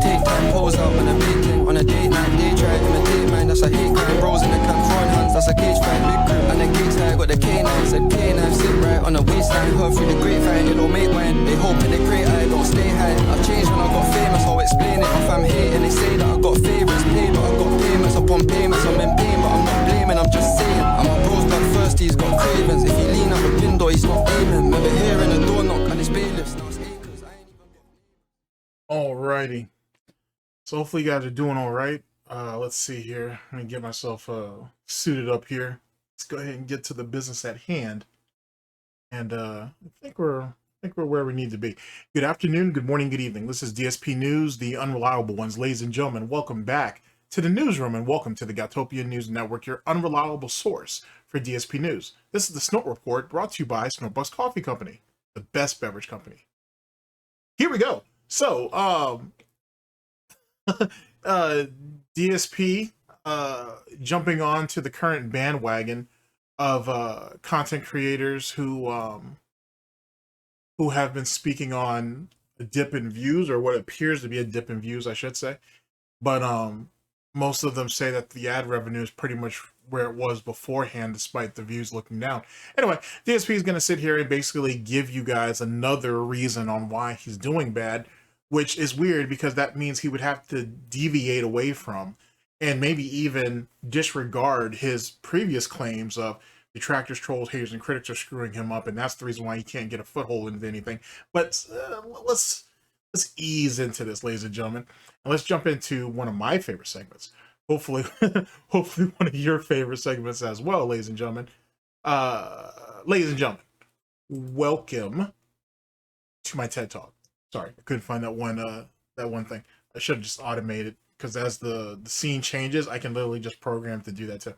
take time, pose out on a big thing. On a date night, they try to imitate mine. That's a hate crime. Bros in the camp, throwing hands, that's a cage fight. Big crew, and the gates high, got the K9. Said K9, sit right on the waistline. Heard through the grapevine, it don't make wine. They hoping they create, I don't stay high. I've changed when I got famous, I'll explain it. If I'm hating, they say that I got favourites paid, but I got payments upon payments. I'm in pain, but I'm not blaming, I'm just saying. And my bro's blood thirsty, he's got cravings. If he lean out the window, he's not aiming. Remember hearing a door knock and his bailiffs. Now it's acres, I ain't even got... Alrighty. So hopefully you guys are doing all right. Let's see here. Let me get myself suited up here. Let's go ahead and get to the business at hand. And I think we're where we need to be. Good afternoon, good morning, good evening. This is DSP News, the unreliable ones. Ladies and gentlemen, welcome back to the newsroom and welcome to the Goutopia News Network, your unreliable source for DSP News. This is the Snort Report brought to you by SnortBucks Coffee Company, the best beverage company. Here we go. So, DSP jumping on to the current bandwagon of content creators who have been speaking on a dip in views, or what appears to be a dip in views, I should say. But most of them say that the ad revenue is pretty much where it was beforehand, despite the views looking down. Anyway, DSP is going to sit here and basically give you guys another reason on why he's doing bad, which is weird because that means he would have to deviate away from and maybe even disregard his previous claims of detractors, trolls, haters, and critics are screwing him up, and that's the reason why he can't get a foothold into anything. But let's ease into this, ladies and gentlemen, and let's jump into one of my favorite segments. Hopefully, hopefully one of your favorite segments as well, ladies and gentlemen. Ladies and gentlemen, welcome to my TED Talk. Sorry, I couldn't find that one thing. I should have just automated, because as the scene changes, I can literally just program to do that too.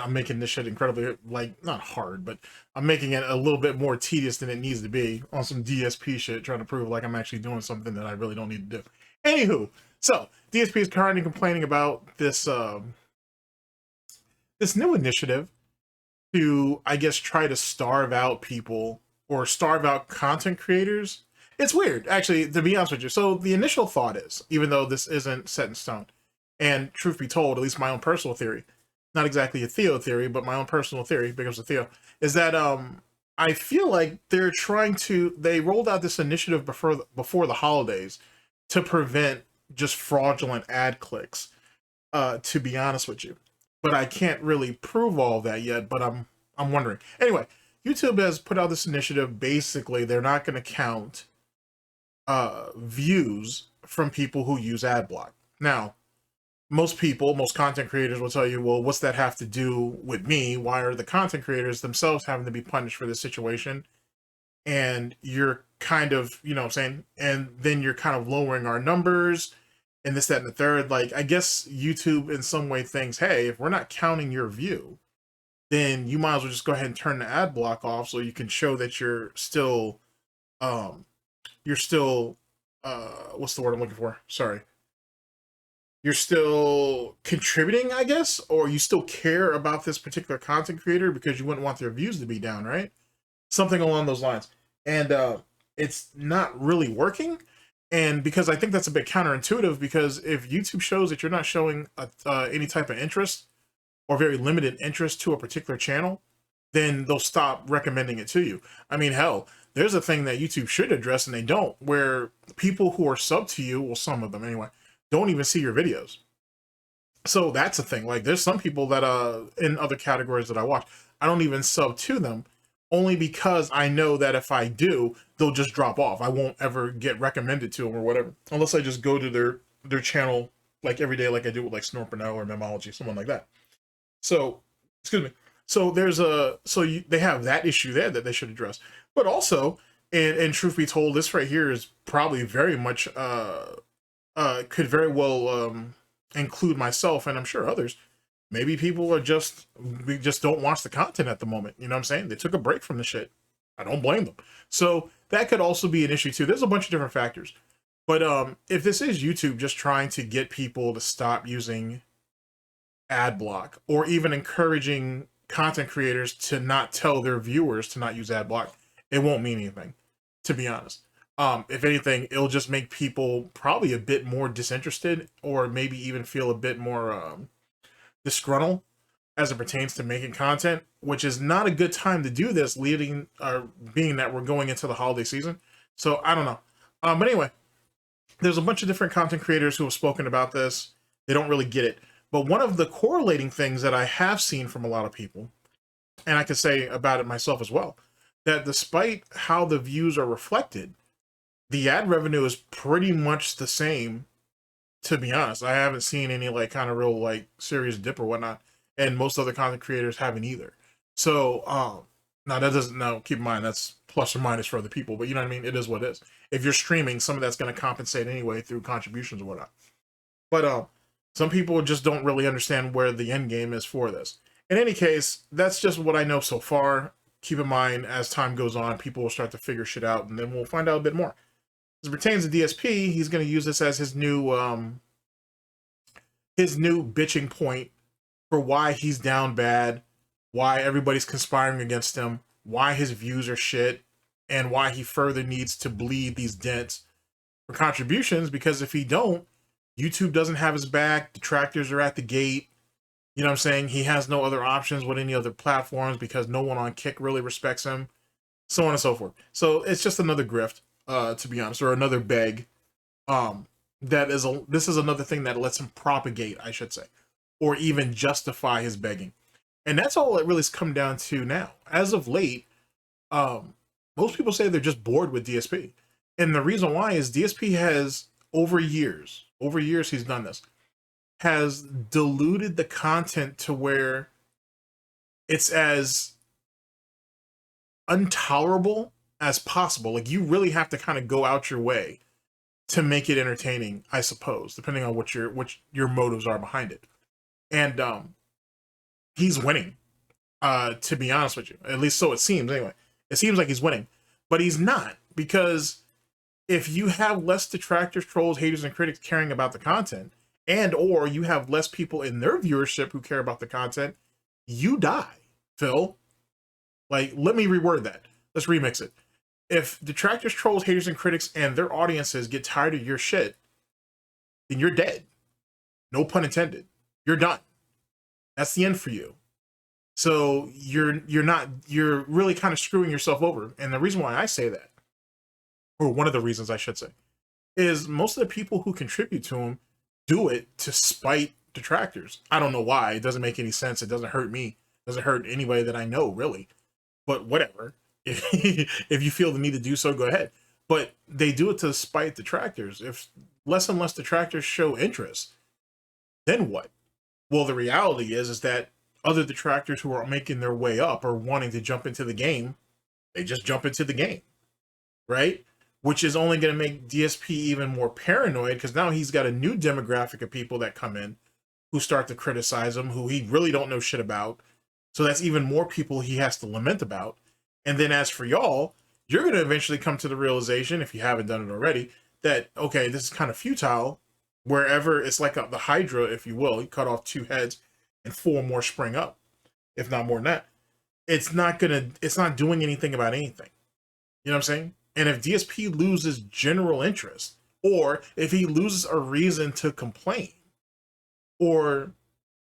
I'm making this shit incredibly, like, not hard, but I'm making it a little bit more tedious than it needs to be on some DSP shit, trying to prove like I'm actually doing something that I really don't need to do. Anywho, so DSP is currently complaining about this this new initiative to, I guess, try to starve out people or starve out content creators. It's weird, actually, to be honest with you. So the initial thought is, even though this isn't set in stone, and truth be told, at least my own personal theory, not exactly a Theo theory, but my own personal theory, because of Theo, is that I feel like they're trying to, they rolled out this initiative before the holidays to prevent just fraudulent ad clicks, to be honest with you. But I can't really prove all that yet, but I'm wondering. Anyway, YouTube has put out this initiative. Basically, they're not going to count views from people who use ad block. Now, most content creators will tell you, well, what's that have to do with me? Why are the content creators themselves having to be punished for this situation? And you're kind of, you know what I'm saying? And then you're kind of lowering our numbers and this, that, and the third. Like, I guess YouTube in some way thinks, hey, if we're not counting your view, then you might as well just go ahead and turn the ad block off so you can show that you're still, what's the word I'm looking for? Sorry. You're still contributing, I guess, or you still care about this particular content creator because you wouldn't want their views to be down, right? Something along those lines. And it's not really working. And because I think that's a bit counterintuitive, because if YouTube shows that you're not showing any type of interest or very limited interest to a particular channel, then they'll stop recommending it to you. I mean, hell, there's a thing that YouTube should address and they don't, where people who are sub to you, well, some of them anyway, don't even see your videos. So that's the thing. Like, there's some people that in other categories that I watch, I don't even sub to them, only because I know that if I do, they'll just drop off. I won't ever get recommended to them or whatever, unless I just go to their channel like every day, like I do with like SnortBucks or Memology, someone like that. So, excuse me. So there's they have that issue there that they should address. But also, and truth be told, this right here is probably very much could very well include myself, and I'm sure others. Maybe people are we just don't watch the content at the moment. You know what I'm saying? They took a break from the shit. I don't blame them. So that could also be an issue too. There's a bunch of different factors. But if this is YouTube just trying to get people to stop using ad block, or even encouraging content creators to not tell their viewers to not use ad block, it won't mean anything, to be honest. If anything, it'll just make people probably a bit more disinterested, or maybe even feel a bit more disgruntled as it pertains to making content, which is not a good time to do this, leading or being that we're going into the holiday season. So I don't know. But anyway, there's a bunch of different content creators who have spoken about this. They don't really get it. But one of the correlating things that I have seen from a lot of people, and I can say about it myself as well, that despite how the views are reflected, the ad revenue is pretty much the same. To be honest, I haven't seen any like kind of real like serious dip or whatnot, and most other content creators haven't either. So now that doesn't, now keep in mind that's plus or minus for other people, but you know what I mean, it is what it is. If you're streaming, some of that's going to compensate anyway through contributions or whatnot. But some people just don't really understand where the end game is for this. In any case, that's just what I know so far. Keep in mind, as time goes on, people will start to figure shit out, and then we'll find out a bit more. As it pertains to DSP, he's going to use this as his new bitching point for why he's down bad, why everybody's conspiring against him, why his views are shit, and why he further needs to bleed these dents for contributions, because if he don't, YouTube doesn't have his back, detractors are at the gate, you know what I'm saying? He has no other options with any other platforms because no one on Kick really respects him, so on and so forth. So it's just another grift, to be honest, or another beg. This is another thing that lets him propagate, I should say, or even justify his begging. And that's all it really has come down to now. As of late, most people say they're just bored with DSP. And the reason why is DSP has, over years he's done this, has diluted the content to where it's as intolerable as possible. Like, you really have to kind of go out your way to make it entertaining, I suppose, depending on what your motives are behind it. And he's winning, to be honest with you. At least so it seems, anyway. It seems like he's winning, but he's not, because if you have less detractors, trolls, haters, and critics caring about the content, and or you have less people in their viewership who care about the content, you die, Phil. Like, let me reword that. Let's remix it. If detractors, trolls, haters, and critics and their audiences get tired of your shit, then you're dead. No pun intended. You're done. That's the end for you. So you're really kind of screwing yourself over. And the reason why I say that, or one of the reasons I should say, is most of the people who contribute to him do it to spite detractors. I don't know why. It doesn't make any sense. It doesn't hurt me. It doesn't hurt anybody that I know, really. But whatever. If you feel the need to do so, go ahead. But they do it to spite detractors. If less and less detractors show interest, then what? Well, the reality is that other detractors who are making their way up or wanting to jump into the game, they just jump into the game, right? Which is only going to make DSP even more paranoid, because now he's got a new demographic of people that come in who start to criticize him, who he really don't know shit about. So that's even more people he has to lament about. And then as for y'all, you're going to eventually come to the realization, if you haven't done it already, that, okay, this is kind of futile. Wherever it's like the Hydra, if you will, you cut off 2 heads and 4 more spring up, if not more than that. It's not doing anything about anything. You know what I'm saying? And if DSP loses general interest, or if he loses a reason to complain, or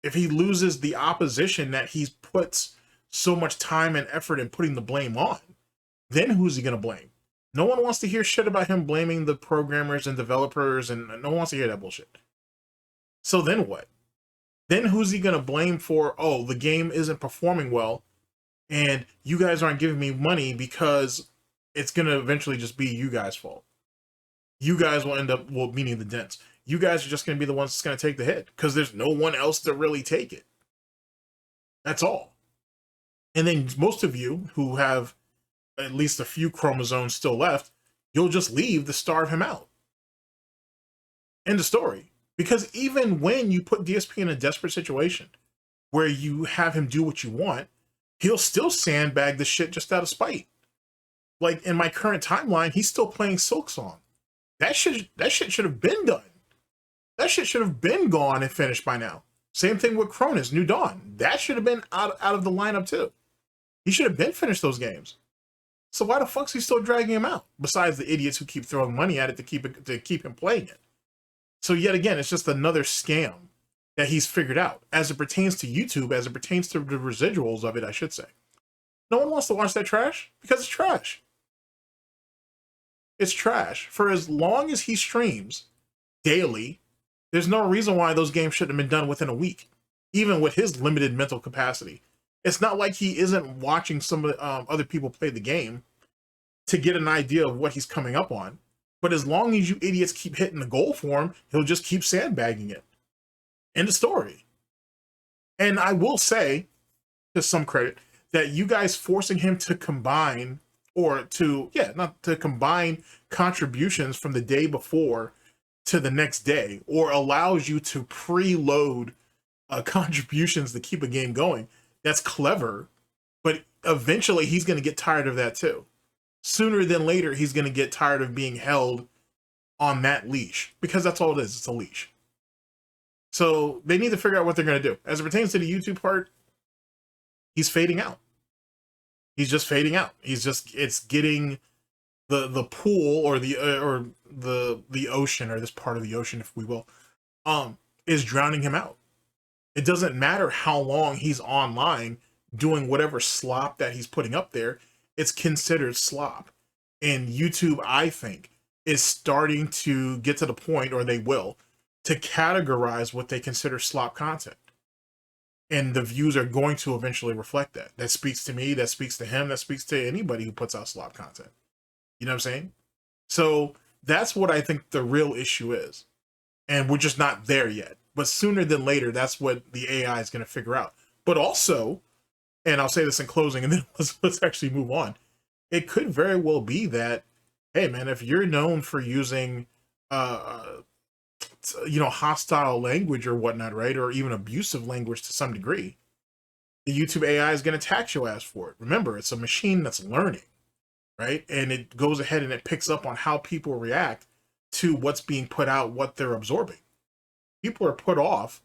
if he loses the opposition that he puts so much time and effort in putting the blame on, then who's he going to blame? No one wants to hear shit about him blaming the programmers and developers, and no one wants to hear that bullshit. So then what? Then who's he going to blame for, oh, the game isn't performing well, and you guys aren't giving me money, because it's going to eventually just be you guys' fault. You guys will end up, well, meaning the dents. You guys are just going to be the ones that's going to take the hit, because there's no one else to really take it. That's all. And then most of you who have at least a few chromosomes still left, you'll just leave to starve him out. End of story. Because even when you put DSP in a desperate situation where you have him do what you want, he'll still sandbag the shit just out of spite. Like, in my current timeline, he's still playing Silksong. That shit should have been done. That shit should have been gone and finished by now. Same thing with Cronus, New Dawn. That should have been out of the lineup too. He should have been finished those games. So why the fuck's he still dragging him out? Besides the idiots who keep throwing money at it to keep him playing it. So yet again, it's just another scam that he's figured out as it pertains to YouTube, as it pertains to the residuals of it, I should say. No one wants to watch that trash because it's trash. It's trash. For as long as he streams daily, there's no reason why those games shouldn't have been done within a week, even with his limited mental capacity. It's not like he isn't watching some other people play the game to get an idea of what he's coming up on. But as long as you idiots keep hitting the goal for him, he'll just keep sandbagging it. End of story. And I will say, to some credit, that you guys forcing him to combine, or to, not to combine contributions from the day before to the next day, or allows you to preload contributions to keep a game going. That's clever, but eventually he's going to get tired of that too. Sooner than later, he's going to get tired of being held on that leash, because that's all it is. It's a leash. So they need to figure out what they're going to do. As it pertains to the YouTube part, he's fading out. He's just fading out. It's getting the pool, or the ocean, or this part of the ocean, if we will, is drowning him out. It doesn't matter how long he's online doing whatever slop that he's putting up there. It's considered slop. And YouTube, I think, is starting to get to the point, or they will, to categorize what they consider slop content. And the views are going to eventually reflect that. That speaks to me, that speaks to him, that speaks to anybody who puts out slop content. You know what I'm saying? So that's what I think the real issue is. And we're just not there yet. But sooner than later, that's what the AI is going to figure out. But also, and I'll say this in closing, and then let's actually move on. It could very well be that, hey man, if you're known for using, hostile language or whatnot, right, or even abusive language to some degree, the YouTube AI is going to tax your ass for it. Remember, it's a machine that's learning, right, and it goes ahead and it picks up on how people react to what's being put out, what they're absorbing. People are put off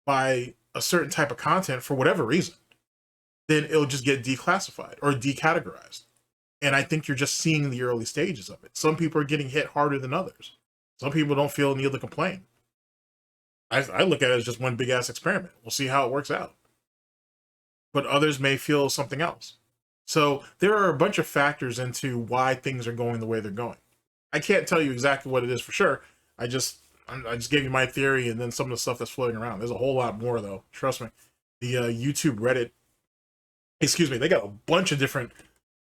by a certain type of content for whatever reason, then it'll just get declassified or decategorized. And I think you're just seeing the early stages of it. Some people are getting hit harder than others. Some people don't feel the need to complain. I look at it as just one big ass experiment. We'll see how it works out. But others may feel something else. So there are a bunch of factors into why things are going the way they're going. I can't tell you exactly what it is for sure. I just gave you my theory and then some of the stuff that's floating around. There's a whole lot more though. Trust me. The YouTube Reddit, they got a bunch of different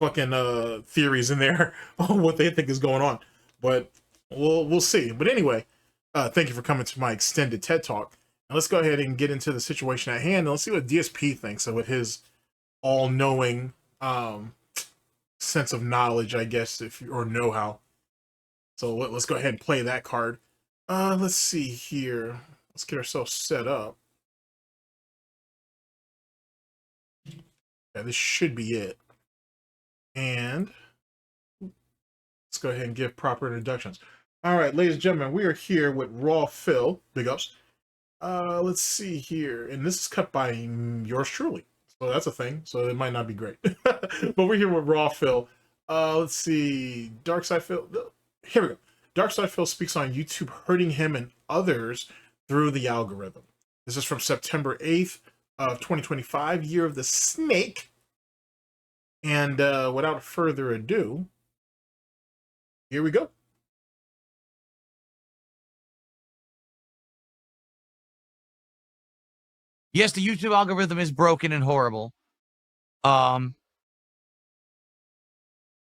fucking theories in there on what they think is going on. But we'll see. But anyway, thank you for coming to my extended TED Talk. And let's go ahead and get into the situation at hand. And let's see what DSP thinks of his all-knowing sense of knowledge, I guess, or know-how. So let's go ahead and play that card. Let's see here. Let's get ourselves set up. Yeah, this should be it. And let's go ahead and give proper introductions. All right, ladies and gentlemen, we are here with Raw Phil. Big ups. Let's see here. And this is cut by yours truly. So that's a thing. So it might not be great. But we're here with Raw Phil. Let's see. Dark Side Phil. Here we go. Dark Side Phil speaks on YouTube hurting him and others through the algorithm. This is from September 8th of 2025, year of the snake. And without further ado, here we go. Yes, the YouTube algorithm is broken and horrible.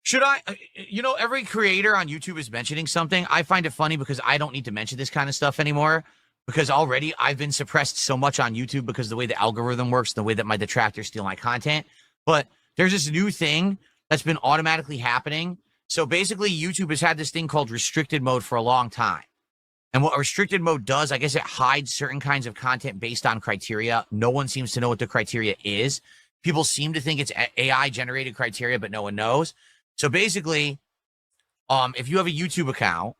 Should I, every creator on YouTube is mentioning something. I find it funny because I don't need to mention this kind of stuff anymore, because already I've been suppressed so much on YouTube because of the way the algorithm works, the way that my detractors steal my content. But there's this new thing that's been automatically happening. So basically, YouTube has had this thing called restricted mode for a long time. And what restricted mode does, I guess it hides certain kinds of content based on criteria. No one seems to know what the criteria is. People seem to think it's AI generated criteria, but no one knows. So basically, if you have a YouTube account,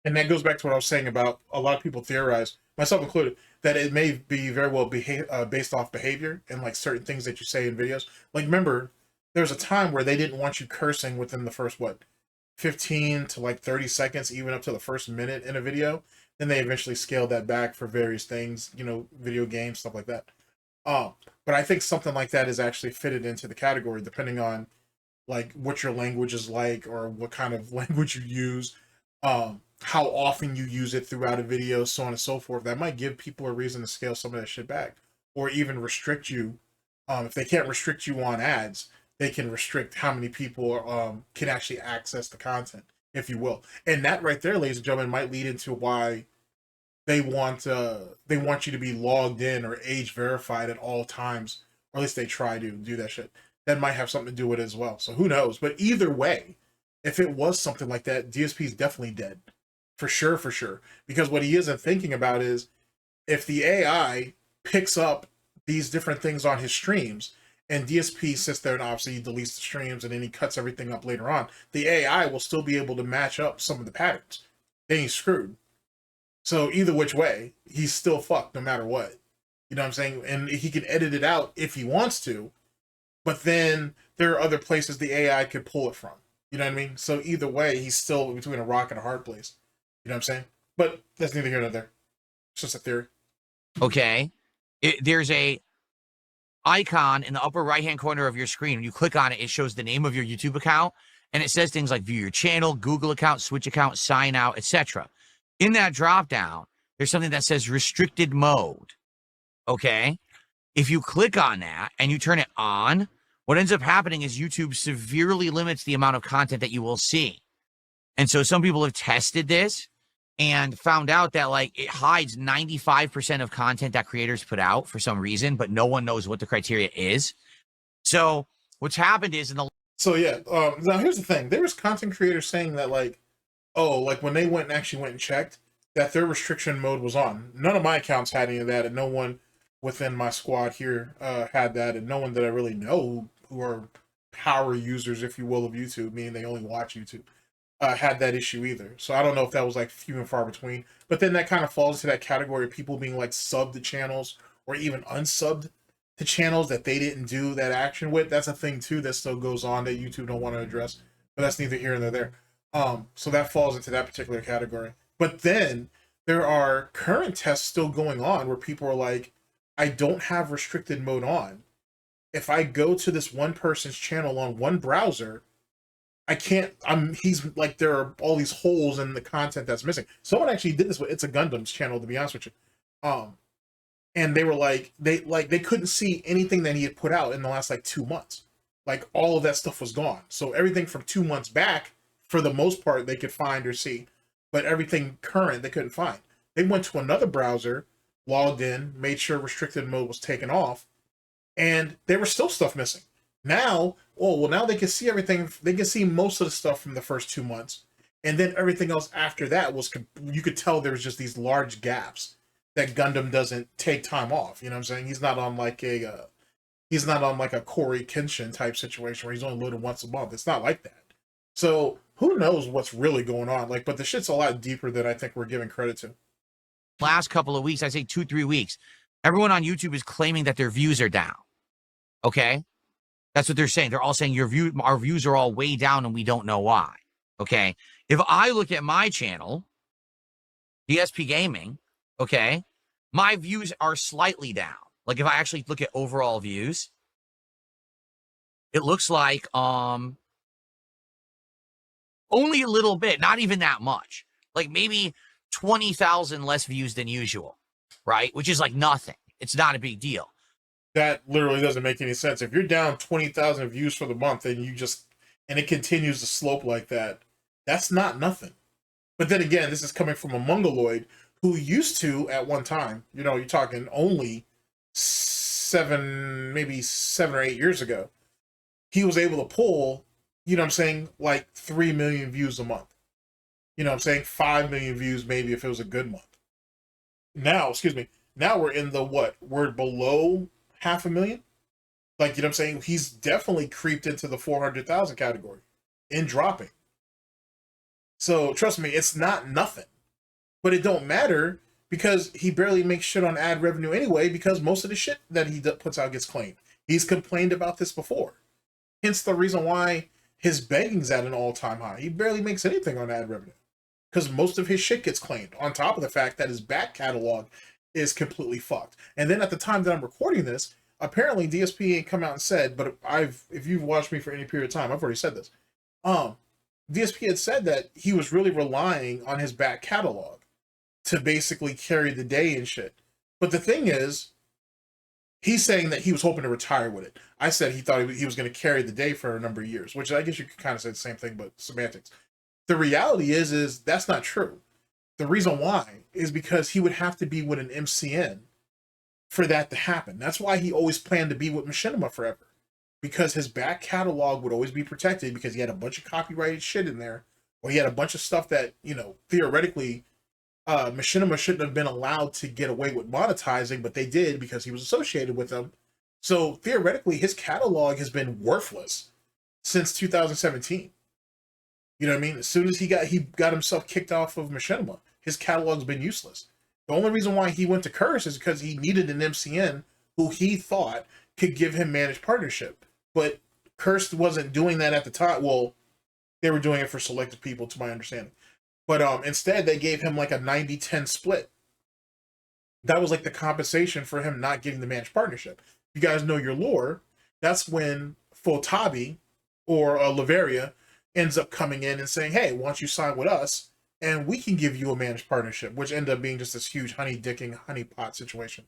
and that goes back to what I was saying about a lot of people theorize, myself included, that it may be very well based off behavior and like certain things that you say in videos. Like, remember, There was a time where they didn't want you cursing within the first, what, 15 to like 30 seconds, even up to the first minute in a video. Then they eventually scaled that back for various things, you know, video games, stuff like that. But I think something like that is actually fitted into the category, depending on like what your language is like or what kind of language you use, how often you use it throughout a video, so on and so forth. That might give people a reason to scale some of that shit back, or even restrict you. If they can't restrict you on ads, they can restrict how many people can actually access the content, if you will. And that right there, ladies and gentlemen, might lead into why they want you to be logged in or age verified at all times, or at least they try to do that shit. That might have something to do with it as well. So who knows? But either way, if it was something like that, DSP is definitely dead. For sure, for sure. Because what he isn't thinking about is if the AI picks up these different things on his streams and DSP sits there and obviously he deletes the streams and then he cuts everything up later on, the AI will still be able to match up some of the patterns. Then he's screwed. So either which way, he's still fucked no matter what. You know what I'm saying? And he can edit it out if he wants to, but then there are other places the AI could pull it from. You know what I mean? So either way, he's still between a rock and a hard place. You know what I'm saying? But that's neither here nor there. It's just a theory. Okay. There's a icon in the upper right-hand corner of your screen. When you click on it, it shows the name of your YouTube account, and it says things like view your channel, Google account, Switch account, sign out, etc. In that drop-down, there's something that says restricted mode. Okay? If you click on that and you turn it on, what ends up happening is YouTube severely limits the amount of content that you will see. And so some people have tested this and found out that like it hides 95% of content that creators put out for some reason, but no one knows what the criteria is. So what's happened is So yeah, now here's the thing. There was content creators saying that like, oh, like when they went and checked that their restriction mode was on. None of my accounts had any of that, and no one within my squad here had that, and no one that I really know who are power users, if you will, of YouTube, meaning they only watch YouTube, had that issue either. So I don't know if that was like few and far between. But then that kind of falls into that category of people being like subbed to channels or even unsubbed to channels that they didn't do that action with. That's a thing too that still goes on that YouTube don't want to address. But that's neither here nor there. So that falls into that particular category. But then there are current tests still going on where people are like, I don't have restricted mode on. If I go to this one person's channel on one browser, I can't, he's like, there are all these holes in the content that's missing. Someone actually did this with It's a Gundam's channel, to be honest with you. And they were like, they couldn't see anything that he had put out in the last like 2 months. Like all of that stuff was gone. So everything from 2 months back, for the most part, they could find or see, but everything current they couldn't find. They went to another browser, logged in, made sure restricted mode was taken off, and there was still stuff missing. Now, now they can see everything. They can see most of the stuff from the first 2 months, and then everything else after that was, you could tell there was just these large gaps that Gundam doesn't take time off. You know what I'm saying? He's not on like a Corey Kenshin type situation where he's only loaded once a month. It's not like that. So who knows what's really going on? Like, but the shit's a lot deeper than I think we're giving credit to. last couple of weeks, I say 2-3 weeks, everyone on YouTube is claiming that their views are down. Okay? That's what they're saying. They're all saying our views are all way down and we don't know why. Okay? If I look at my channel, DSP Gaming, okay, my views are slightly down. Like if I actually look at overall views, it looks like only a little bit, not even that much. Like maybe 20,000 less views than usual, right? Which is like nothing. It's not a big deal. That literally doesn't make any sense. If you're down 20,000 views for the month and it continues to slope like that, that's not nothing. But then again, this is coming from a Mongoloid who used to, at one time, you're talking only 7 or 8 years ago, he was able to pull, like 3 million views a month. 5 million views maybe if it was a good month. Now we're in the we're below 500,000. Like, he's definitely creeped into the 400,000 category in dropping. So trust me, it's not nothing. But it don't matter because he barely makes shit on ad revenue anyway, because most of the shit that he puts out gets claimed. He's complained about this before. Hence the reason why his begging's at an all-time high. He barely makes anything on ad revenue because most of his shit gets claimed, on top of the fact that his back catalog is completely fucked. And then at the time that I'm recording this, apparently DSP ain't come out and said, but if you've watched me for any period of time, I've already said this. DSP had said that he was really relying on his back catalog to basically carry the day and shit. But the thing is, he's saying that he was hoping to retire with it. I said he thought he was going to carry the day for a number of years, which I guess you could kind of say the same thing, but semantics. The reality is that's not true. The reason why is because he would have to be with an MCN for that to happen. That's why he always planned to be with Machinima forever, because his back catalog would always be protected because he had a bunch of copyrighted shit in there, or he had a bunch of stuff that, you know, theoretically Machinima shouldn't have been allowed to get away with monetizing, but they did because he was associated with them. So theoretically, his catalog has been worthless since 2017. You know what I mean? As soon as he got himself kicked off of Machinima, his catalog's been useless. The only reason why he went to Curse is because he needed an MCN who he thought could give him managed partnership. But Curse wasn't doing that at the time. Well, they were doing it for selected people, to my understanding. But instead, they gave him like a 90-10 split. That was like the compensation for him not getting the managed partnership. If you guys know your lore, that's when Fotabi or Laveria ends up coming in and saying, hey, why don't you sign with us and we can give you a managed partnership, which ended up being just this huge honey-dicking, honey-pot situation.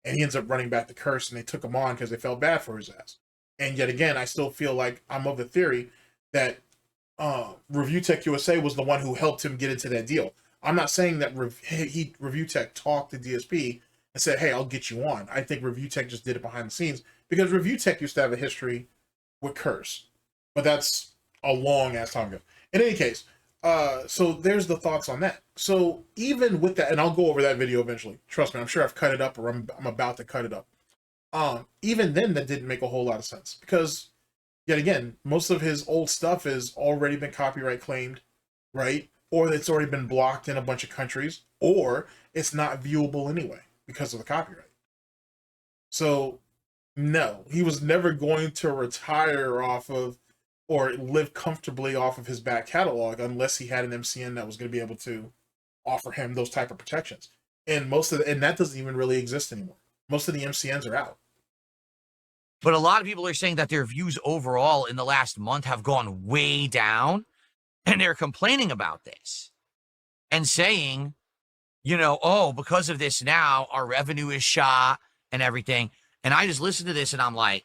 And he ends up running back to Curse, and they took him on because they felt bad for his ass. And yet again, I still feel like I'm of the theory that Review Tech USA was the one who helped him get into that deal. I'm not saying that Review Tech talked to DSP and said, hey, I'll get you on. I think Review Tech just did it behind the scenes because Review Tech used to have a history with Curse. But that's a long ass time ago. In any case, so there's the thoughts on that. So even with that, and I'll go over that video eventually. Trust me, I'm sure I've cut it up, or I'm about to cut it up. Even then, that didn't make a whole lot of sense because, yet again, most of his old stuff has already been copyright claimed, right? Or it's already been blocked in a bunch of countries, or it's not viewable anyway because of the copyright. So, no, he was never going to retire off of or live comfortably off of his back catalog unless he had an MCN that was going to be able to offer him those type of protections. And and that doesn't even really exist anymore. Most of the MCNs are out. But a lot of people are saying that their views overall in the last month have gone way down, and they're complaining about this and saying, you know, oh, because of this now, our revenue is shot and everything. And I just listened to this and I'm like,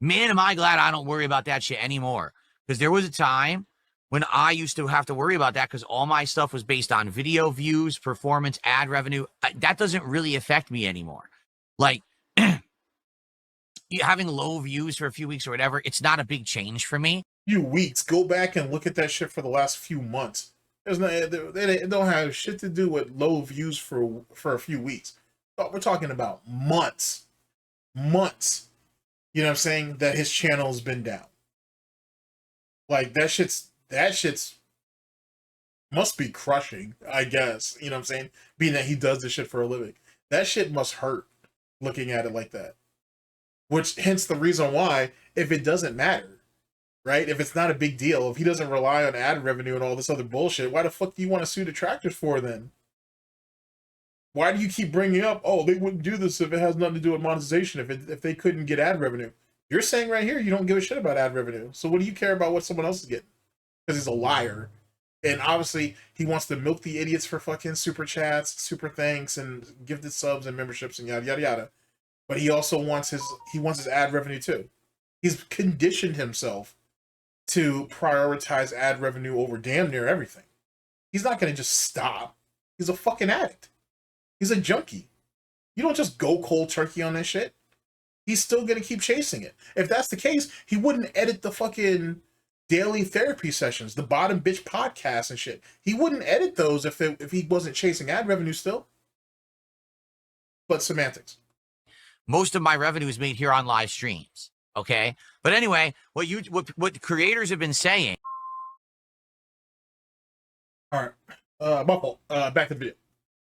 man, am I glad I don't worry about that shit anymore. Because there was a time when I used to have to worry about that because all my stuff was based on video views, performance, ad revenue. That doesn't really affect me anymore. Like, having low views for a few weeks or whatever, it's not a big change for me. Few weeks. Go back and look at that shit for the last few months. They don't have shit to do with low views for a few weeks. But we're talking about months. Months. You know what I'm saying? That his channel's been down. Like that shit's must be crushing, I guess. You know what I'm saying? Being that he does this shit for a living. That shit must hurt looking at it like that. Which hence the reason why, if it doesn't matter, right? If it's not a big deal, if he doesn't rely on ad revenue and all this other bullshit, why the fuck do you want to sue detractors for then? Why do you keep bringing up, oh, they wouldn't do this if it has nothing to do with monetization, if they couldn't get ad revenue? You're saying right here you don't give a shit about ad revenue. So what do you care about what someone else is getting? Because he's a liar. And obviously he wants to milk the idiots for fucking super chats, super thanks, and gifted subs and memberships and yada yada yada. But he also wants his ad revenue too. He's conditioned himself to prioritize ad revenue over damn near everything. He's not going to just stop. He's a fucking addict. He's a junkie. You don't just go cold turkey on that shit. He's still going to keep chasing it. If that's the case, he wouldn't edit the fucking daily therapy sessions, the bottom bitch podcasts and shit. He wouldn't edit those if he wasn't chasing ad revenue still. But semantics. Most of my revenue is made here on live streams. Okay. But anyway, what creators have been saying. All right. My fault. Back to the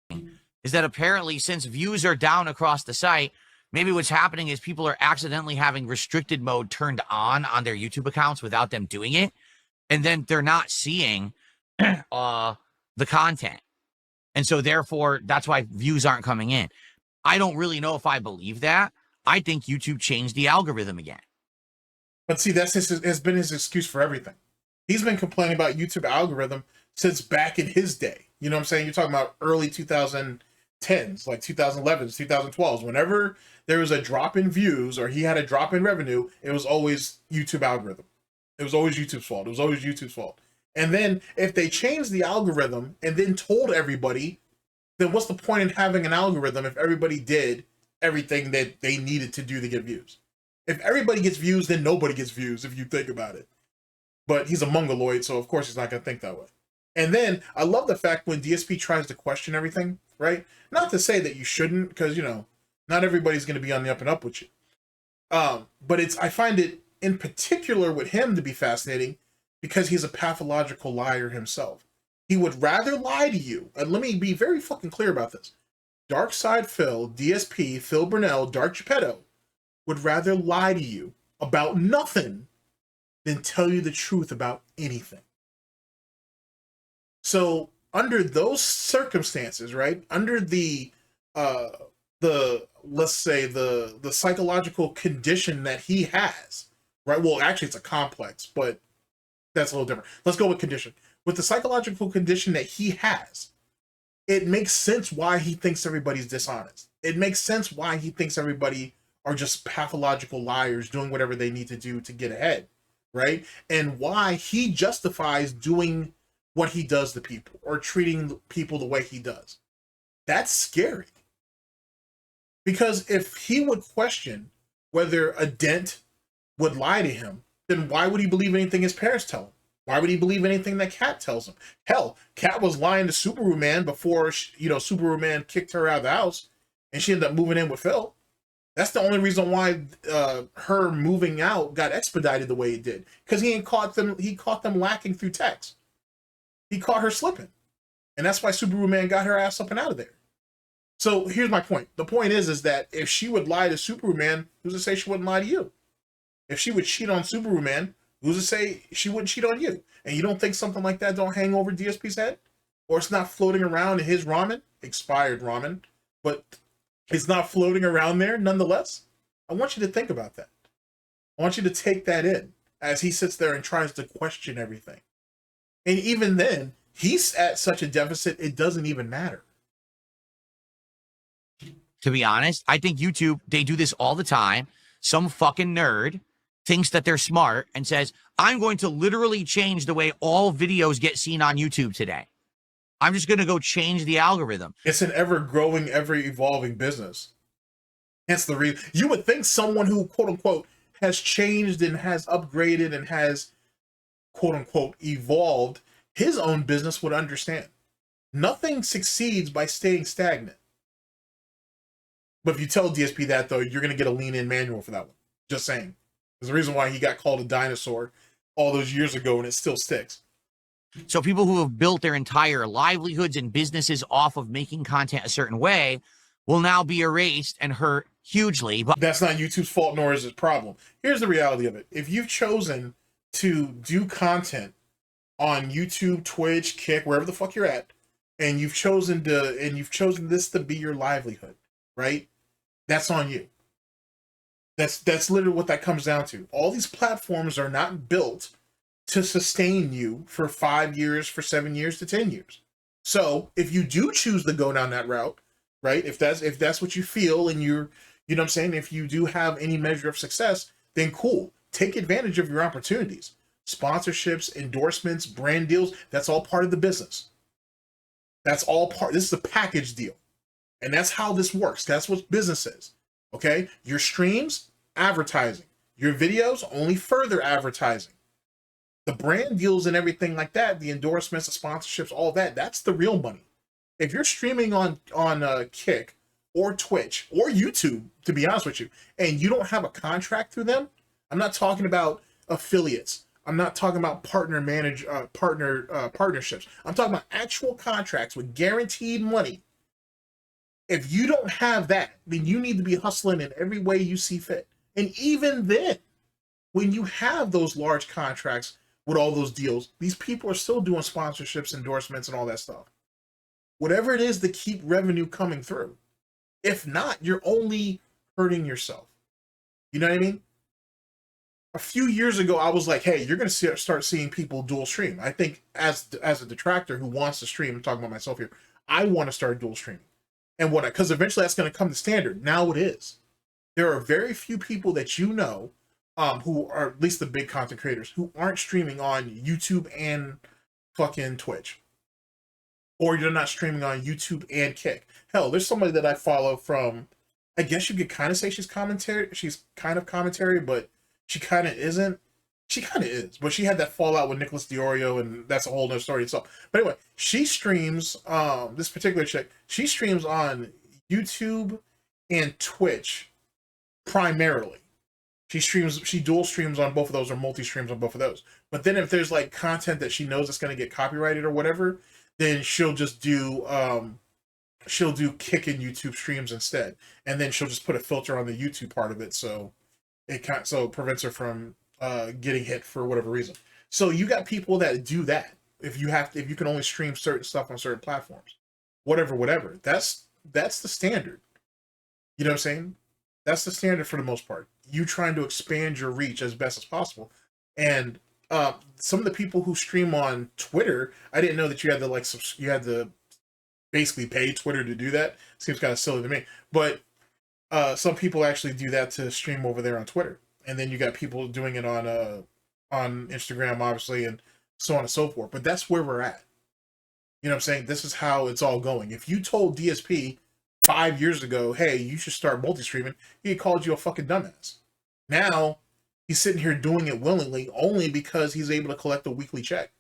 video. Is that apparently since views are down across the site, Maybe what's happening is people are accidentally having restricted mode turned on their YouTube accounts without them doing it. And then they're not seeing the content. And so therefore, that's why views aren't coming in. I don't really know if I believe that. I think YouTube changed the algorithm again. But see, that's has been his excuse for everything. He's been complaining about YouTube algorithm since back in his day. You know what I'm saying? You're talking about early 2010s, like 2011s, 2012s. Whenever there was a drop in views or he had a drop in revenue, it was always YouTube algorithm. It was always YouTube's fault. It was always YouTube's fault. And then if they changed the algorithm and then told everybody, then what's the point in having an algorithm if everybody did everything that they needed to do to get views? If everybody gets views, then nobody gets views, if you think about it. But he's a mongoloid, so of course he's not going to think that way. And then I love the fact when DSP tries to question everything, right? Not to say that you shouldn't, because, you know, not everybody's going to be on the up and up with you. But I find it in particular with him to be fascinating because he's a pathological liar himself. He would rather lie to you. And let me be very fucking clear about this. Dark Side Phil, DSP, Phil Burnell, Dark Geppetto would rather lie to you about nothing than tell you the truth about anything. So under those circumstances, right? Under the let's say the psychological condition that he has, right? Well, actually it's a complex, but that's a little different. Let's go with condition. With the psychological condition that he has, it makes sense why he thinks everybody's dishonest. It makes sense why he thinks everybody are just pathological liars doing whatever they need to do to get ahead, right? And why he justifies doing what he does to people or treating people the way he does. That's scary. Because if he would question whether a dent would lie to him, then why would he believe anything his parents tell him? Why would he believe anything that Kat tells him? Hell, Kat was lying to Superwoman before, Superwoman kicked her out of the house and she ended up moving in with Phil. That's the only reason why her moving out got expedited the way it did. Because he caught them lacking through text. He caught her slipping. And that's why Superwoman got her ass up and out of there. So here's my point. The point is that if she would lie to Superwoman, who's to say she wouldn't lie to you? If she would cheat on Superwoman, who's to say she wouldn't cheat on you? And you don't think something like that don't hang over DSP's head? Or it's not floating around in his ramen? Expired ramen. But it's not floating around there nonetheless? I want you to think about that. I want you to take that in as he sits there and tries to question everything. And even then, he's at such a deficit, it doesn't even matter. To be honest, I think YouTube, they do this all the time. Some fucking nerd thinks that they're smart and says, I'm going to literally change the way all videos get seen on YouTube today. I'm just going to go change the algorithm. It's an ever-growing, ever-evolving business. Hence the reason. You would think someone who, quote-unquote, has changed and has upgraded and has, quote-unquote, evolved his own business would understand. Nothing succeeds by staying stagnant. But if you tell DSP that, though, you're going to get a lean-in manual for that one. Just saying. There's a reason why he got called a dinosaur all those years ago, and it still sticks. So people who have built their entire livelihoods and businesses off of making content a certain way will now be erased and hurt hugely. But that's not YouTube's fault, nor is his problem. Here's the reality of it. If you've chosen to do content on YouTube, Twitch, Kick, wherever the fuck you're at, and you've chosen this to be your livelihood, right? That's on you. That's literally what that comes down to. All these platforms are not built to sustain you for 5 years, for 7 years to 10 years. So if you do choose to go down that route, right? If that's what you feel and you're, you know what I'm saying? If you do have any measure of success, then cool. Take advantage of your opportunities. Sponsorships, endorsements, brand deals, that's all part of the business. That's all part. This is a package deal. And that's how this works. That's what business is. Okay? Your streams, advertising. Your videos, only further advertising. The brand deals and everything like that, the endorsements, the sponsorships, all that, that's the real money. If you're streaming on Kick or Twitch or YouTube, to be honest with you, and you don't have a contract through them, I'm not talking about affiliates. I'm not talking about partnerships. I'm talking about actual contracts with guaranteed money. If you don't have that, then you need to be hustling in every way you see fit. And even then, when you have those large contracts with all those deals, these people are still doing sponsorships, endorsements, and all that stuff. Whatever it is to keep revenue coming through. If not, you're only hurting yourself. You know what I mean? A few years ago, I was like, hey, you're going to start seeing people dual stream. I think as a detractor who wants to stream, I'm talking about myself here, I want to start dual streaming. And because eventually that's going to come to standard. Now it is. There are very few people that you know who are at least the big content creators who aren't streaming on YouTube and fucking Twitch. Or you're not streaming on YouTube and Kick. Hell, there's somebody that I follow from, I guess you could kind of say she's commentary. She's kind of commentary, but she kind of isn't. She kind of is, but she had that fallout with Nicholas Diorio, and that's a whole other story itself. But anyway, she streams, this particular chick, she streams on YouTube and Twitch primarily. She dual streams on both of those, or multi-streams on both of those. But then if there's like content that she knows it's going to get copyrighted or whatever, then she'll just do Kick and YouTube streams instead. And then she'll just put a filter on the YouTube part of it, so it prevents her from getting hit for whatever reason. So you got people that do that. If you can only stream certain stuff on certain platforms, whatever. That's the standard. You know what I'm saying? That's the standard for the most part. You trying to expand your reach as best as possible. And some of the people who stream on Twitter, I didn't know that you had to basically pay Twitter to do that. Seems kind of silly to me, but some people actually do that to stream over there on Twitter. And then you got people doing it on Instagram, obviously, and so on and so forth. But that's where we're at. You know what I'm saying? This is how it's all going. If you told DSP 5 years ago, hey, you should start multi-streaming, he called you a fucking dumbass. Now, he's sitting here doing it willingly only because he's able to collect a weekly check,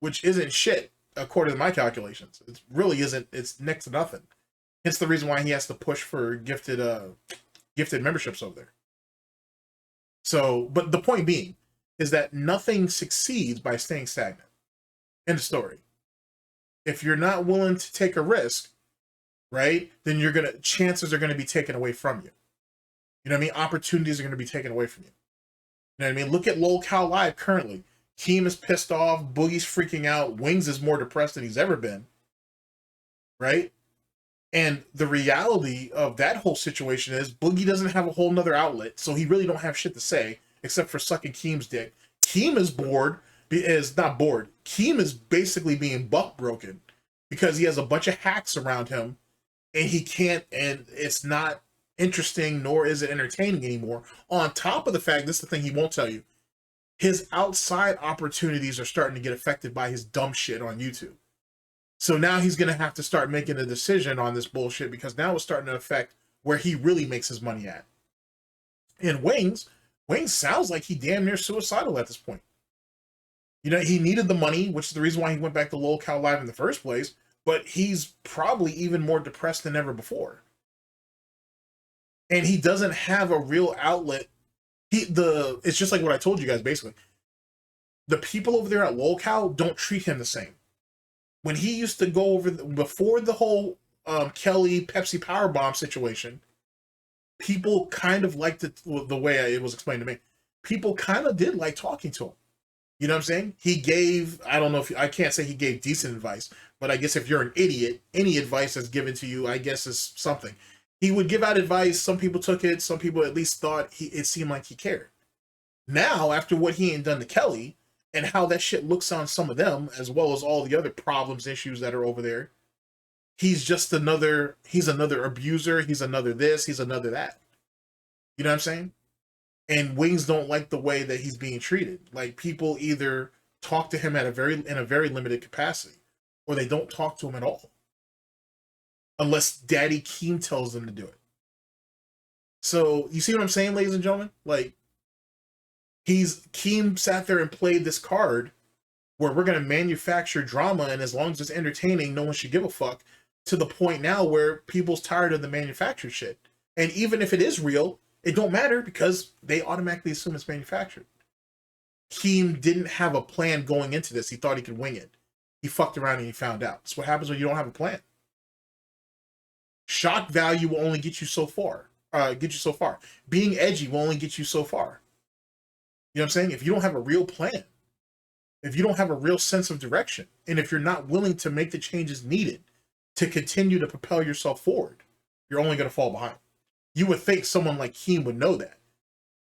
which isn't shit, according to my calculations. It really isn't. It's next to nothing. Hence the reason why he has to push for gifted memberships over there. So, but the point being is that nothing succeeds by staying stagnant. End of story. If you're not willing to take a risk, right, then chances are gonna be taken away from you. You know what I mean? Opportunities are gonna be taken away from you. You know what I mean? Look at LolCal Live currently. Keem is pissed off. Boogie's freaking out. Wings is more depressed than he's ever been. Right? And the reality of that whole situation is Boogie doesn't have a whole nother outlet, so he really don't have shit to say except for sucking Keem's dick. Keem is not bored. Keem is basically being buck broken because he has a bunch of hacks around him and it's not interesting, nor is it entertaining anymore. On top of the fact, this is the thing he won't tell you, his outside opportunities are starting to get affected by his dumb shit on YouTube. So now he's going to have to start making a decision on this bullshit because now it's starting to affect where he really makes his money at. And Wings sounds like he damn near suicidal at this point. You know, he needed the money, which is the reason why he went back to LolCal Live in the first place, but he's probably even more depressed than ever before. And he doesn't have a real outlet. It's just like what I told you guys, basically. The people over there at LolCal don't treat him the same. When he used to go over, before the whole Kelly Pepsi Powerbomb situation, people kind of liked it the way it was explained to me. People kind of did like talking to him. You know what I'm saying? He gave, I can't say he gave decent advice, but I guess if you're an idiot, any advice that's given to you, I guess is something. He would give out advice. Some people took it. Some people at least thought it seemed like he cared. Now, after what he ain't done to Kelly, and how that shit looks on some of them, as well as all the other problems, issues that are over there, he's another abuser, he's another this, he's another that. You know what I'm saying? And Wings don't like the way that he's being treated. Like, people either talk to him in a very limited capacity, or they don't talk to him at all. Unless Daddy Keem tells them to do it. So, you see what I'm saying, ladies and gentlemen? Like, Keem sat there and played this card where we're going to manufacture drama, and as long as it's entertaining, no one should give a fuck, to the point now where people's tired of the manufactured shit. And even if it is real, it don't matter because they automatically assume it's manufactured. Keem didn't have a plan going into this. He thought he could wing it. He fucked around and he found out. That's what happens when you don't have a plan. Shock value will only get you so far. Being edgy will only get you so far. You know what I'm saying? If you don't have a real plan, if you don't have a real sense of direction, and if you're not willing to make the changes needed to continue to propel yourself forward, you're only going to fall behind. You would think someone like Keem would know that.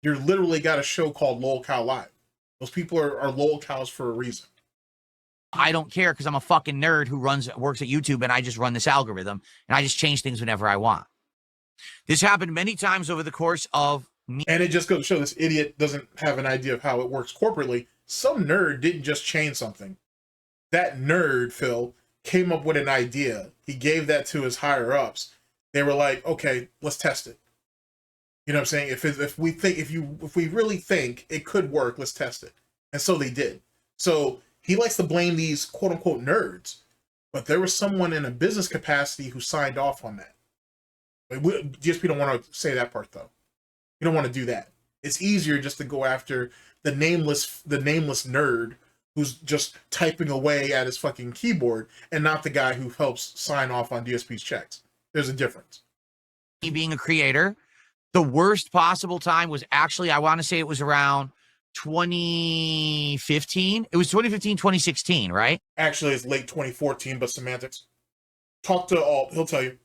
You're literally got a show called Lol Cow Live. Those people are lol cows for a reason. I don't care because I'm a fucking nerd who works at YouTube, and I just run this algorithm, and I just change things whenever I want. This happened many times over the course of me. And it just goes to show this idiot doesn't have an idea of how it works corporately. Some nerd didn't just change something. That nerd, Phil, came up with an idea. He gave that to his higher ups. They were like, okay, let's test it. You know what I'm saying? If we really think it could work, let's test it. And so they did. So he likes to blame these quote unquote nerds, but there was someone in a business capacity who signed off on that. DSP don't want to say that part though. You don't want to do that. It's easier just to go after the nameless nerd who's just typing away at his fucking keyboard and not the guy who helps sign off on DSP's checks. There's a difference. Me being a creator, the worst possible time was actually, I want to say it was around 2015. It was 2015, 2016, right? Actually, it's late 2014, but semantics. Talk to Alt, he'll tell you.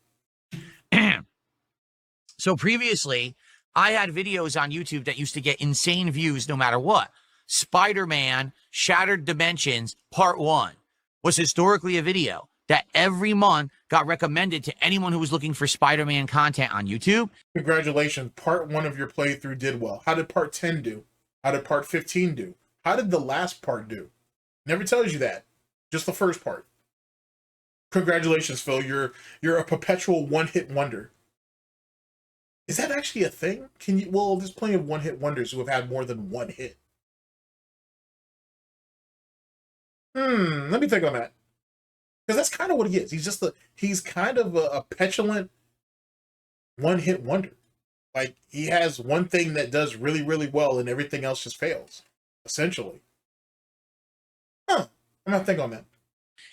So previously, I had videos on YouTube that used to get insane views no matter what. Spider-Man Shattered Dimensions Part 1 was historically a video that every month got recommended to anyone who was looking for Spider-Man content on YouTube. Congratulations, part 1 of your playthrough did well. How did part 10 do? How did part 15 do? How did the last part do? Never tells you that. Just the first part. Congratulations, Phil. You're a perpetual one-hit wonder. Is that actually a thing? Well, there's plenty of one-hit wonders who have had more than one hit. Let me think on that. Because that's kind of what he is. He's kind of a petulant one-hit wonder. Like, he has one thing that does really, really well and everything else just fails, essentially. I'm not thinking on that.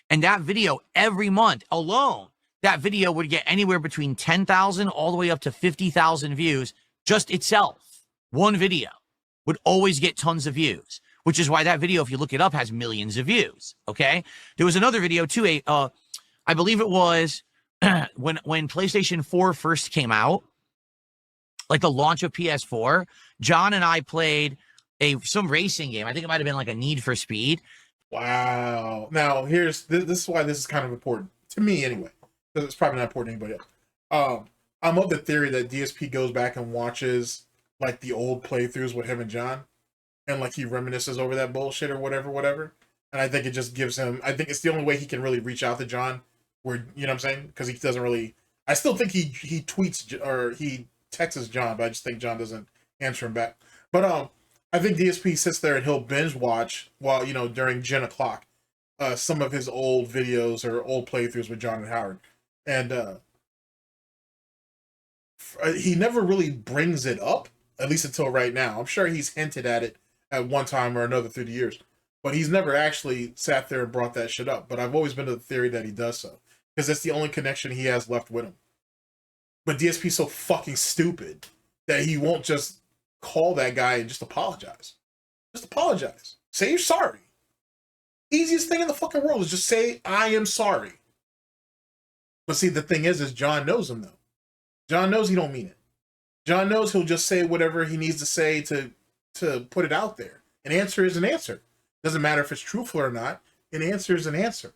And that video every month alone, that video would get anywhere between 10,000 all the way up to 50,000 views just itself. One video would always get tons of views, which is why that video, if you look it up, has millions of views. Okay. There was another video too. I believe it was when PlayStation 4 first came out, like the launch of PS4, John and I played some racing game. I think it might've been like a Need for Speed. Wow. Now this is why this is kind of important to me anyway. It's probably not important to anybody else. I'm of the theory that DSP goes back and watches like the old playthroughs with him and John, and like he reminisces over that bullshit or whatever. And I think it just gives him. I think it's the only way he can really reach out to John. Where, you know what I'm saying? Because he doesn't really. I still think he tweets or he texts John, but I just think John doesn't answer him back. But I think DSP sits there and he'll binge watch while during Gen O'Clock, some of his old videos or old playthroughs with John and Howard. And he never really brings it up, at least until right now. I'm sure he's hinted at it at one time or another through the years, but he's never actually sat there and brought that shit up. But I've always been of the theory that he does so, because that's the only connection he has left with him. But DSP's so fucking stupid that he won't just call that guy and just apologize. Just apologize. Say you're sorry. Easiest thing in the fucking world is just say, I am sorry. But see, the thing is John knows him, though. John knows he don't mean it. John knows he'll just say whatever he needs to say to put it out there. An answer is an answer. Doesn't matter if it's truthful or not. An answer is an answer.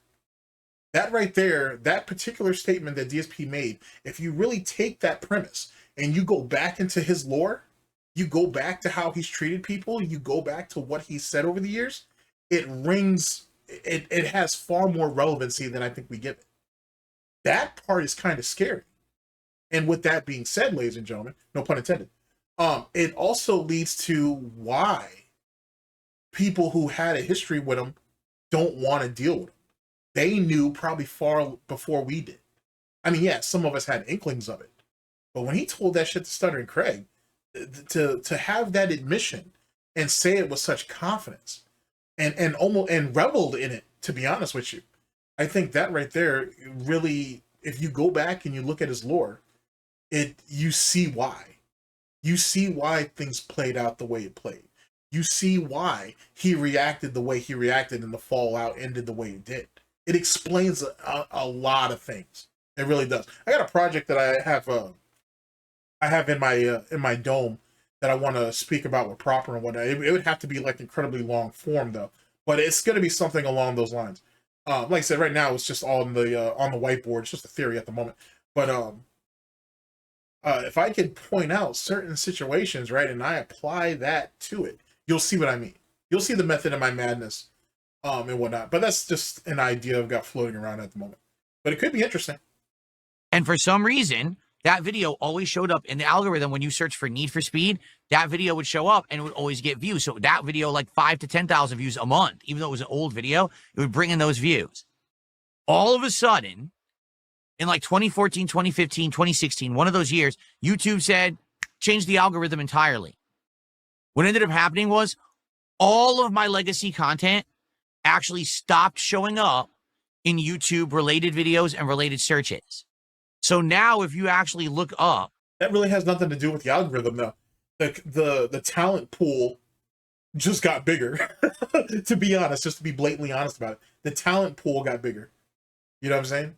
That right there, that particular statement that DSP made, if you really take that premise and you go back into his lore, you go back to how he's treated people, you go back to what he's said over the years, it has far more relevancy than I think we give it. That part is kind of scary. And with that being said, ladies and gentlemen, no pun intended, it also leads to why people who had a history with him don't want to deal with him. They knew probably far before we did. I mean, yeah, some of us had inklings of it. But when he told that shit to Stuttering Craig, to have that admission and say it with such confidence and reveled in it, to be honest with you, I think that right there really if you go back and you look at his lore, you see why. You see why things played out the way it played. You see why he reacted the way he reacted and the fallout ended the way it did. It explains a lot of things. It really does. I got a project that I have in my dome that I want to speak about with proper and whatnot. It would have to be like incredibly long form though, but it's going to be something along those lines. Like I said, right now it's just on the whiteboard. It's just a theory at the moment. But if I could point out certain situations, right, and I apply that to it, you'll see what I mean. You'll see the method of my madness, and whatnot. But that's just an idea I've got floating around at the moment. But it could be interesting. And for some reason, that video always showed up in the algorithm when you search for Need for Speed. That video would show up and it would always get views. So that video, like 5,000 to 10,000 views a month, even though it was an old video, it would bring in those views. All of a sudden, in like 2014, 2015, 2016, one of those years, YouTube said, change the algorithm entirely. What ended up happening was all of my legacy content actually stopped showing up in YouTube related videos and related searches. So now if you actually look up, that really has nothing to do with the algorithm though. The talent pool just got bigger. To be honest, just to be blatantly honest about it, the talent pool got bigger. You know what I'm saying?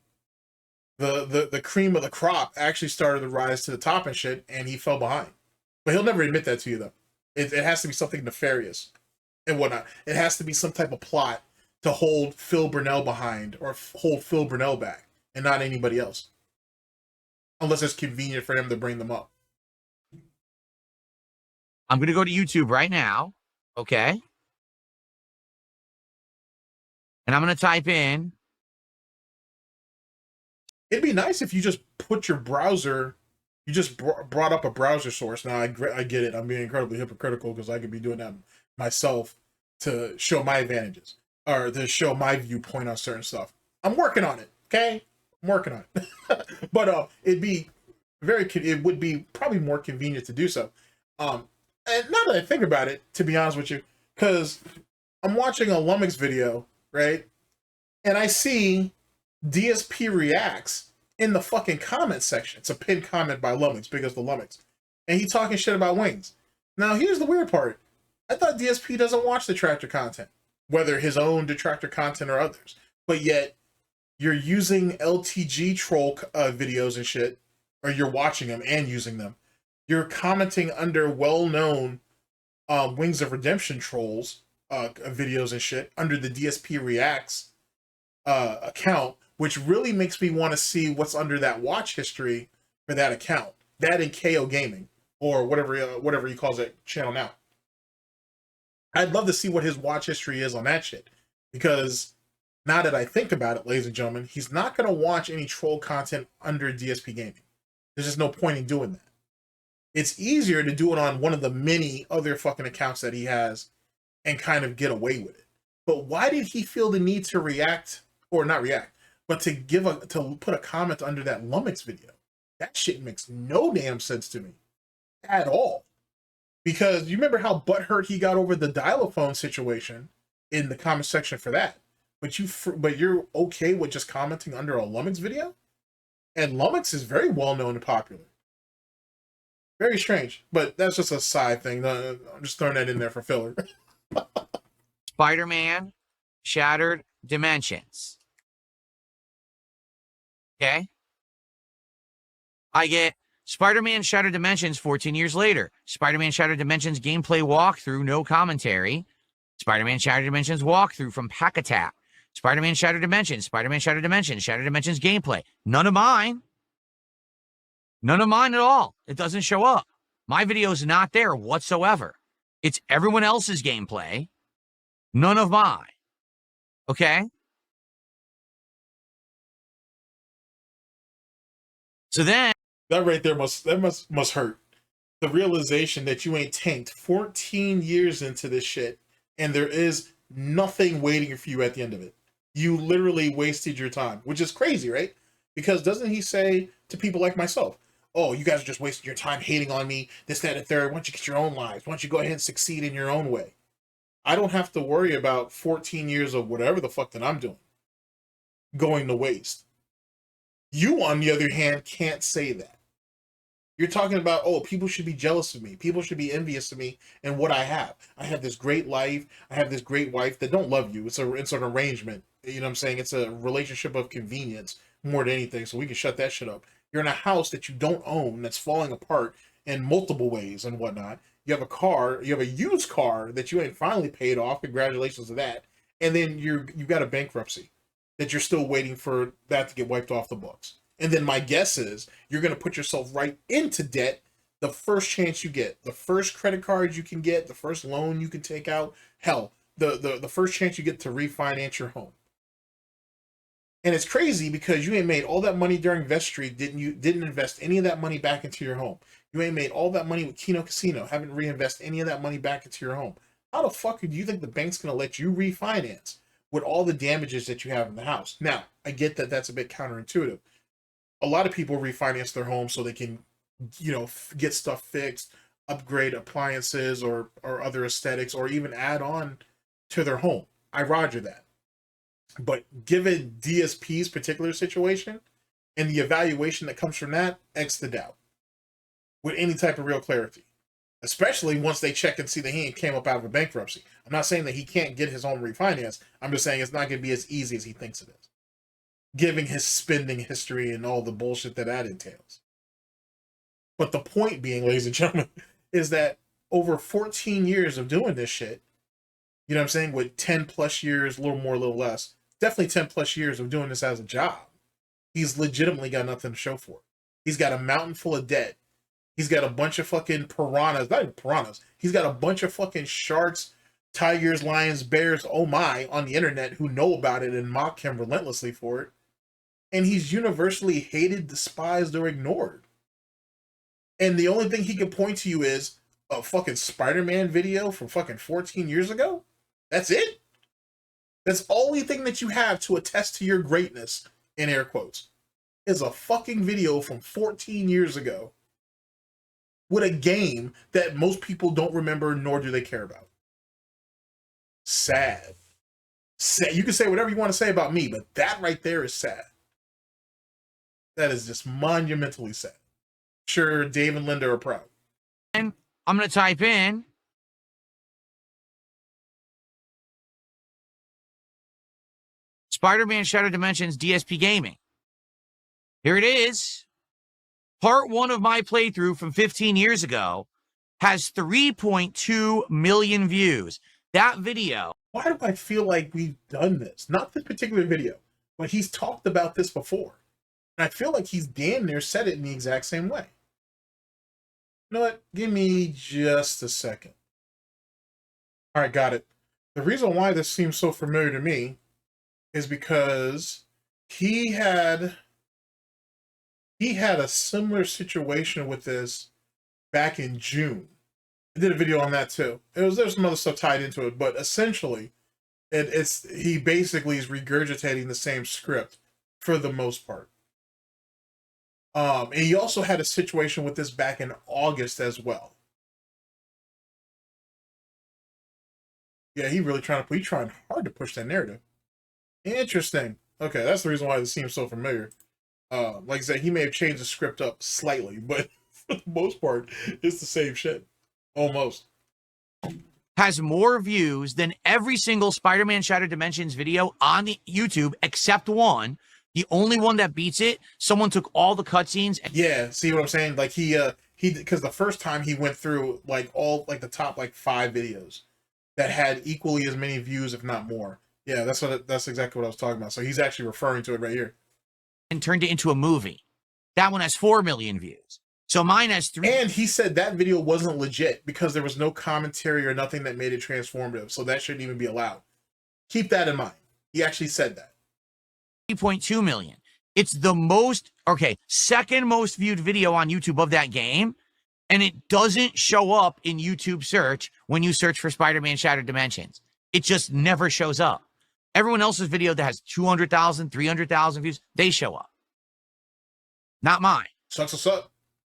The cream of the crop actually started to rise to the top and shit, and he fell behind. But he'll never admit that to you though. It has to be something nefarious and whatnot. It has to be some type of plot to hold Phil Burnell behind or hold Phil Burnell back and not anybody else. Unless it's convenient for him to bring them up. I'm going to go to YouTube right now, okay? And I'm going to type in. It'd be nice if you just put your browser, you just brought up a browser source. Now, I get it. I'm being incredibly hypocritical because I could be doing that myself to show my advantages or to show my viewpoint on certain stuff. I'm working on it, okay? I'm working on it. But it would be probably more convenient to do so. And now that I think about it, to be honest with you, because I'm watching a Lumix video, right? And I see DSP reacts in the fucking comment section. It's a pinned comment by Lumix, because the Lumix. And he talking shit about wings. Now, here's the weird part. I thought DSP doesn't watch detractor content, whether his own detractor content or others. But yet, you're using LTG troll videos and shit, or you're watching them and using them. You're commenting under well-known Wings of Redemption trolls videos and shit under the DSP Reacts account, which really makes me want to see what's under that watch history for that account. That and KO Gaming, or whatever he calls that channel now. I'd love to see what his watch history is on that shit, because now that I think about it, ladies and gentlemen, he's not going to watch any troll content under DSP Gaming. There's just no point in doing that. It's easier to do it on one of the many other fucking accounts that he has and kind of get away with it. But why did he feel the need to react, or not react, but to put a comment under that Lumix video? That shit makes no damn sense to me at all. Because you remember how butthurt he got over the dial-a-phone situation in the comment section for that. But you're okay with just commenting under a Lumix video? And Lumix is very well known and popular. Very strange, but that's just a side thing. I'm just throwing that in there for filler. Spider-Man Shattered Dimensions. Okay? I get Spider-Man Shattered Dimensions 14 years later. Spider-Man Shattered Dimensions gameplay walkthrough, no commentary. Spider-Man Shattered Dimensions walkthrough from Pack Attack. Spider-Man Shattered Dimensions, Spider-Man Shattered Dimensions, Shattered Dimensions gameplay. None of mine. None of mine at all. It doesn't show up. My video is not there whatsoever. It's everyone else's gameplay. None of mine. Okay? So then that right there must hurt. The realization that you ain't tanked 14 years into this shit and there is nothing waiting for you at the end of it. You literally wasted your time, which is crazy, right? Because doesn't he say to people like myself, oh, you guys are just wasting your time hating on me, this, that, and third. Why don't you get your own lives? Why don't you go ahead and succeed in your own way? I don't have to worry about 14 years of whatever the fuck that I'm doing going to waste. You, on the other hand, can't say that. You're talking about, oh, people should be jealous of me. People should be envious of me and what I have. I have this great life. I have this great wife that don't love you. It's an arrangement. You know what I'm saying? It's a relationship of convenience more than anything. So we can shut that shit up. You're in a house that you don't own that's falling apart in multiple ways and whatnot. You have a car. You have a used car that you ain't finally paid off. Congratulations to that. And then you've got a bankruptcy that you're still waiting for that to get wiped off the books. And then my guess is you're going to put yourself right into debt the first chance you get, the first credit card you can get, the first loan you can take out, hell, the first chance you get to refinance your home. And it's crazy because you ain't made all that money during Vest Street, didn't invest any of that money back into your home. You ain't made all that money with Keno Casino, haven't reinvested any of that money back into your home. How the fuck do you think the bank's going to let you refinance with all the damages that you have in the house? Now, I get that that's a bit counterintuitive. A lot of people refinance their home so they can, get stuff fixed, upgrade appliances or other aesthetics, or even add on to their home. I roger that. But given DSP's particular situation and the evaluation that comes from that, X the doubt with any type of real clarity, especially once they check and see that he came up out of a bankruptcy. I'm not saying that he can't get his home refinanced. I'm just saying it's not going to be as easy as he thinks it is, given his spending history and all the bullshit that entails. But the point being, ladies and gentlemen, is that over 14 years of doing this shit, you know what I'm saying, with 10 plus years, a little more, a little less, definitely 10 plus years of doing this as a job, he's legitimately got nothing to show for it. He's got a mountain full of debt. He's got a bunch of fucking piranhas, not even piranhas. He's got a bunch of fucking sharks, tigers, lions, bears, oh my, on the internet who know about it and mock him relentlessly for it. And he's universally hated, despised, or ignored. And the only thing he can point to you is a fucking Spider-Man video from fucking 14 years ago? That's it? That's the only thing that you have to attest to your greatness, in air quotes, is a fucking video from 14 years ago with a game that most people don't remember nor do they care about. Sad. Sad. You can say whatever you want to say about me, but that right there is sad. That is just monumentally sad. Sure, Dave and Linda are proud. And I'm going to type in Spider-Man Shattered Dimensions DSP Gaming. Here it is. Part 1 of my playthrough from 15 years ago has 3.2 million views. That video. Why do I feel like we've done this? Not this particular video, but he's talked about this before. And I feel like he's damn near said it in the exact same way. You know what? Give me just a second. All right, got it. The reason why this seems so familiar to me is because he had a similar situation with this back in June. I did a video on that too. There's some other stuff tied into it, but essentially, he basically is regurgitating the same script for the most part. And he also had a situation with this back in August as well. Yeah, he's trying hard to push that narrative. Interesting. Okay, that's the reason why this seems so familiar. Like I said, he may have changed the script up slightly, but for the most part, it's the same shit. Almost. Has more views than every single Spider-Man Shattered Dimensions video on the YouTube except one. The only one that beats it, someone took all the cutscenes. Yeah, see what I'm saying? Like he because the first time he went through the top 5 videos that had equally as many views, if not more. Yeah, that's exactly what I was talking about. So he's actually referring to it right here. And turned it into a movie. That one has 4 million views. So mine has 3. And he said that video wasn't legit because there was no commentary or nothing that made it transformative. So that shouldn't even be allowed. Keep that in mind. He actually said that. 3.2 million. It's the second most viewed video on YouTube of that game. And it doesn't show up in YouTube search when you search for Spider-Man Shattered Dimensions. It just never shows up. Everyone else's video that has 200,000, 300,000 views, they show up. Not mine. Sucks us up.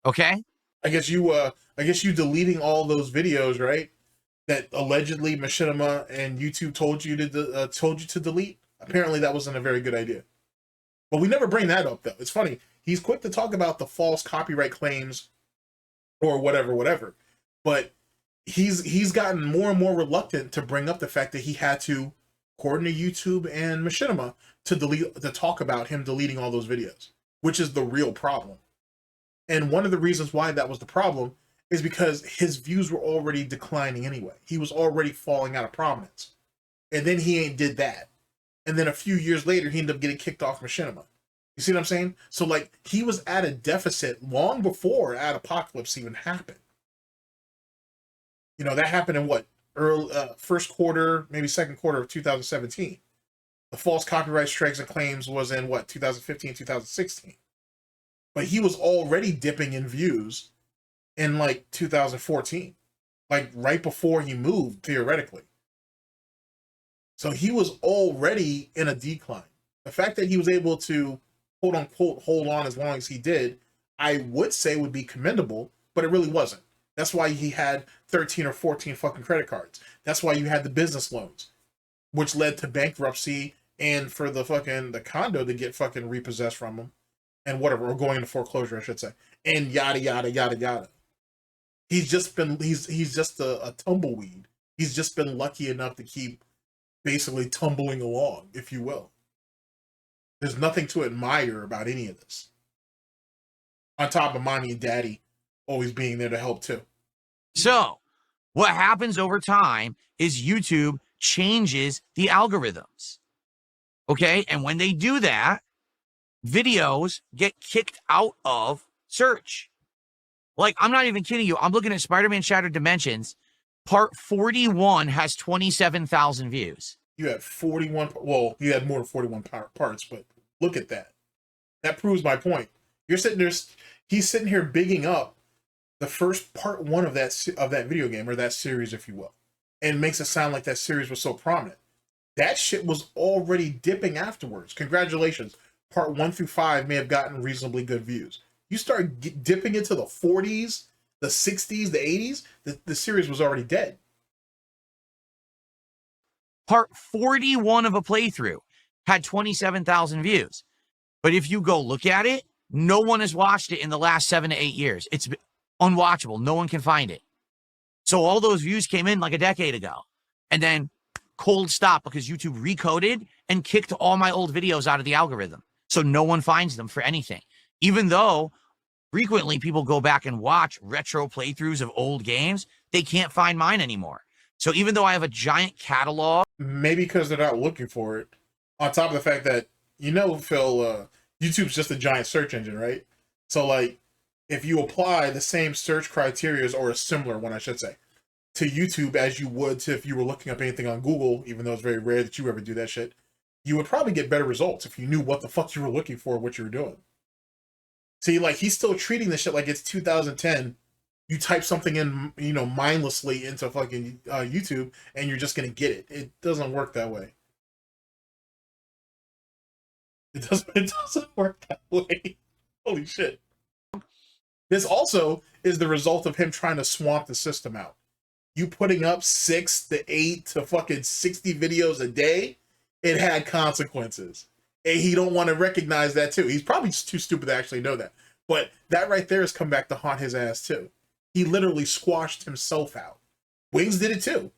Okay? I guess you deleting all those videos, right? That allegedly Machinima and YouTube told you to delete. Apparently that wasn't a very good idea. But we never bring that up, though. It's funny. He's quick to talk about the false copyright claims or whatever. But he's gotten more and more reluctant to bring up the fact that he had to, according to YouTube and Machinima, to talk about him deleting all those videos, which is the real problem. And one of the reasons why that was the problem is because his views were already declining anyway. He was already falling out of prominence. And then he ain't did that. And then a few years later, he ended up getting kicked off Machinima. You see what I'm saying? So, like, he was at a deficit long before Adpocalypse even happened. You know, that happened in what? First quarter, maybe second quarter of 2017. The false copyright strikes and claims was in what? 2015, 2016. But he was already dipping in views in like 2014. Like right before he moved, theoretically. So he was already in a decline. The fact that he was able to, quote unquote, hold on as long as he did, I would say would be commendable, but it really wasn't. That's why he had 13 or 14 fucking credit cards. That's why you had the business loans, which led to bankruptcy and for the condo to get fucking repossessed from him and whatever, or going into foreclosure, I should say, and yada, yada, yada, yada. He's just a tumbleweed. He's just been lucky enough to keep basically tumbling along, if you will. There's nothing to admire about any of this. On top of mommy and daddy always being there to help too. So what happens over time is YouTube changes the algorithms. Okay. And when they do that, videos get kicked out of search. Like, I'm not even kidding you. I'm looking at Spider-Man Shattered Dimensions. Part 41 has 27,000 views. You had 41. Well, you had more than 41 parts, but look at that. That proves my point. You're sitting there. He's sitting here bigging up the first part 1 of that video game, or that series, if you will, and makes it sound like that series was so prominent. That shit was already dipping afterwards. Congratulations. Part 1 through 5 may have gotten reasonably good views. You start dipping into the 40s, the 60s, the 80s, the series was already dead. Part 41 of a playthrough had 27,000 views. But if you go look at it, no one has watched it in the last 7 to 8 years. It's unwatchable. No one can find it. So all those views came in like a decade ago. And then cold stop because YouTube recoded and kicked all my old videos out of the algorithm. So no one finds them for anything. Even though frequently people go back and watch retro playthroughs of old games, they can't find mine anymore. So even though I have a giant catalog. Maybe because they're not looking for it. On top of the fact that, you know, Phil, YouTube's just a giant search engine, right? So, like, if you apply the same search criteria, or a similar one, I should say, to YouTube as you would to if you were looking up anything on Google, even though it's very rare that you ever do that shit, you would probably get better results if you knew what the fuck you were looking for, what you were doing. See, like, he's still treating this shit like it's 2010. You type something in, you know, mindlessly into fucking YouTube, and you're just going to get it. It doesn't work that way. It doesn't work that way. Holy shit. This also is the result of him trying to swamp the system out. You putting up 6 to 8 to fucking 60 videos a day, it had consequences. And he don't want to recognize that too. He's probably just too stupid to actually know that. But that right there has come back to haunt his ass too. He literally squashed himself out. Wings did it too.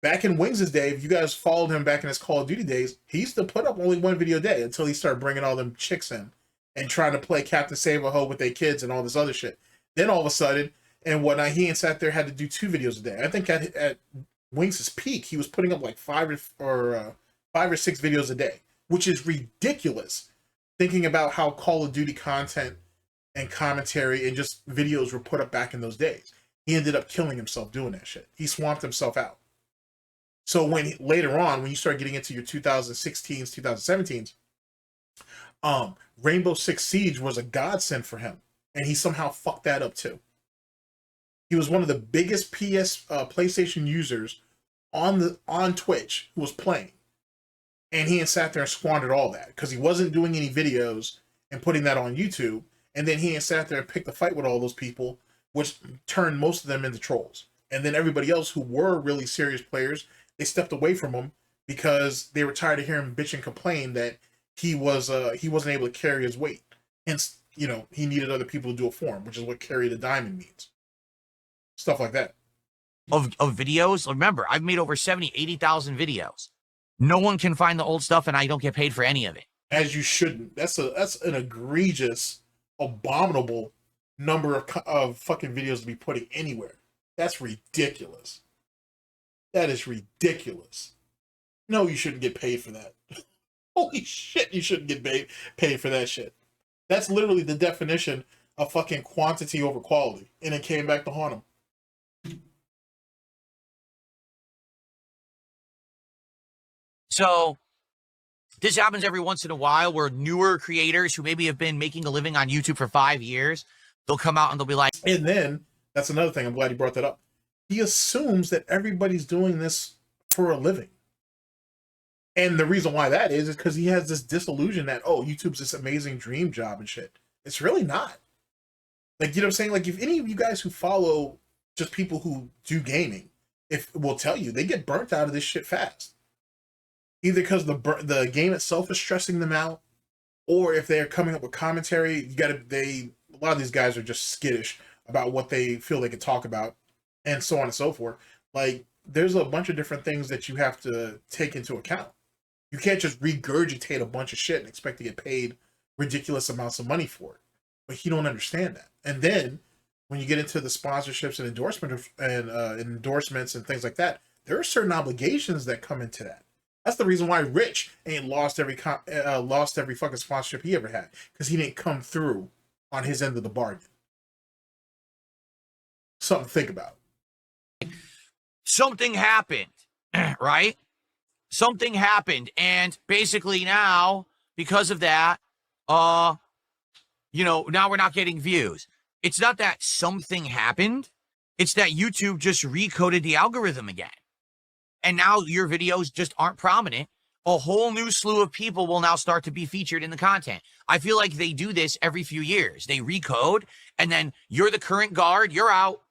Back in Wings' day, if you guys followed him back in his Call of Duty days, he used to put up only 1 video a day until he started bringing all them chicks in and trying to play Captain Save-A-Ho with their kids and all this other shit. Then all of a sudden, and whatnot, he ain't sat there, had to do 2 videos a day. I think at Wings' peak, he was putting up like 5 or 6 videos a day, which is ridiculous. Thinking about how Call of Duty content and commentary and just videos were put up back in those days. He ended up killing himself doing that shit. He swamped himself out. So when later on, when you start getting into your 2016s, 2017s, Rainbow Six Siege was a godsend for him, and he somehow fucked that up too. He was one of the biggest PlayStation users on Twitch who was playing, and he had sat there and squandered all that because he wasn't doing any videos and putting that on YouTube. And then he had sat there and picked a fight with all those people, which turned most of them into trolls. And then everybody else who were really serious players, they stepped away from him because they were tired of hearing him bitch and complain that he wasn't able to carry his weight. Hence, you know, he needed other people to do it for him, which is what carry the diamond means. Stuff like that. Of videos. Remember, I've made over 70, 80,000 videos. No one can find the old stuff, and I don't get paid for any of it. As you shouldn't. That's an egregious, abominable number of fucking videos to be putting anywhere. That's ridiculous. That is ridiculous. No, you shouldn't get paid for that. Holy shit, you shouldn't get paid for that shit. That's literally the definition of fucking quantity over quality. And it came back to haunt him. So this happens every once in a while where newer creators who maybe have been making a living on YouTube for 5 years, they'll come out and they'll be like, and then that's another thing. I'm glad you brought that up. He assumes that everybody's doing this for a living. And the reason why that is because he has this disillusion that, oh, YouTube's this amazing dream job and shit. It's really not. Like, you know what I'm saying? Like, if any of you guys who follow just people who do gaming, if will tell you, they get burnt out of this shit fast. Either because the game itself is stressing them out, or if they're coming up with commentary, a lot of these guys are just skittish about what they feel they can talk about, and so on and so forth. Like, there's a bunch of different things that you have to take into account. You can't just regurgitate a bunch of shit and expect to get paid ridiculous amounts of money for it. But he don't understand that. And then when you get into the sponsorships and endorsements and things like that, there are certain obligations that come into that. That's the reason why Rich ain't lost every fucking sponsorship he ever had, because he didn't come through on his end of the bargain. Something to think about. something happened, right? Something happened. And basically now, because of that, now we're not getting views. It's not that something happened. It's that YouTube just recoded the algorithm again. And now your videos just aren't prominent. A whole new slew of people will now start to be featured in the content. I feel like they do this every few years. They recode, and then you're the current guard, you're out.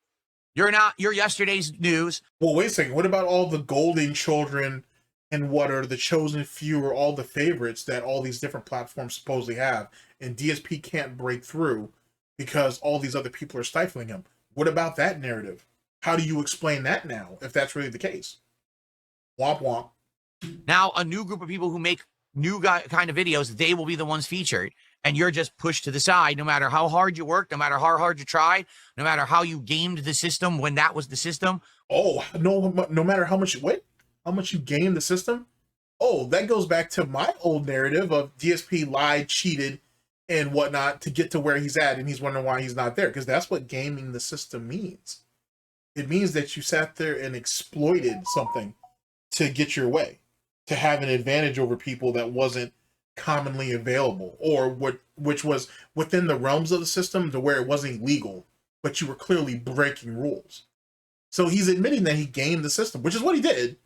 You're not, you're yesterday's news. Well, wait a second. What about all the golden children and what are the chosen few or all the favorites that all these different platforms supposedly have? And DSP can't break through because all these other people are stifling him. What about that narrative? How do you explain that now, if that's really the case? Womp womp. Now, a new group of people who make new kind of videos, they will be the ones featured. And you're just pushed to the side, no matter how hard you worked, no matter how hard you tried, no matter how you gamed the system when that was the system. Oh, no matter how much, how much you game the system? Oh, that goes back to my old narrative of DSP lied, cheated, and whatnot to get to where he's at, and he's wondering why he's not there, because that's what gaming the system means. It means that you sat there and exploited something to get your way, to have an advantage over people that wasn't commonly available, or which was within the realms of the system to where it wasn't illegal, but you were clearly breaking rules. So he's admitting that he gamed the system, which is what he did.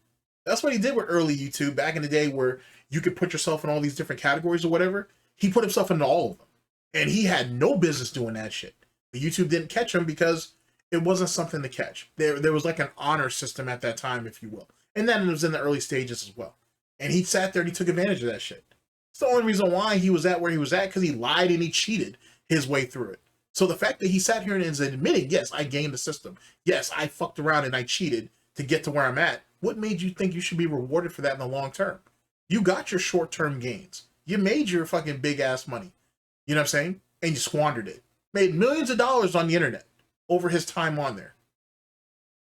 That's what he did with early YouTube back in the day, where you could put yourself in all these different categories or whatever. He put himself into all of them, and he had no business doing that shit. But YouTube didn't catch him because it wasn't something to catch. There was like an honor system at that time, if you will. And then it was in the early stages as well. And he sat there and he took advantage of that shit. It's the only reason why he was at where he was at, because he lied and he cheated his way through it. So the fact that he sat here and is admitting, yes, I gamed the system. Yes, I fucked around and I cheated to get to where I'm at. What made you think you should be rewarded for that in the long term? You got your short-term gains. You made your fucking big-ass money. You know what I'm saying? And you squandered it. Made millions of dollars on the internet over his time on there.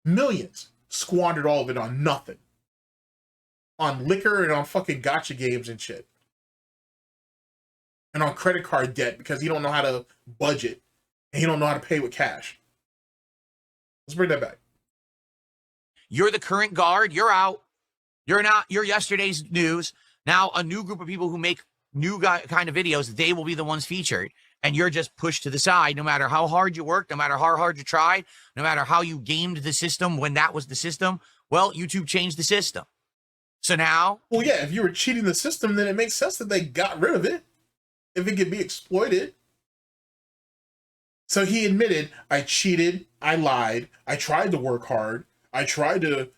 Millions. Squandered all of it on nothing. On liquor and on fucking gotcha games and shit. And on credit card debt because he don't know how to budget and he don't know how to pay with cash. Let's bring that back. You're the current guard, you're out. You're not, you're yesterday's news. Now, a new group of people who make new kind of videos, they will be the ones featured. And you're just pushed to the side, no matter how hard you worked, no matter how hard you tried, no matter how you gamed the system when that was the system. Well, YouTube changed the system. So now... Well, yeah, if you were cheating the system, then it makes sense that they got rid of it. If it could be exploited. So he admitted, I cheated, I lied, I tried to work hard, I tried to,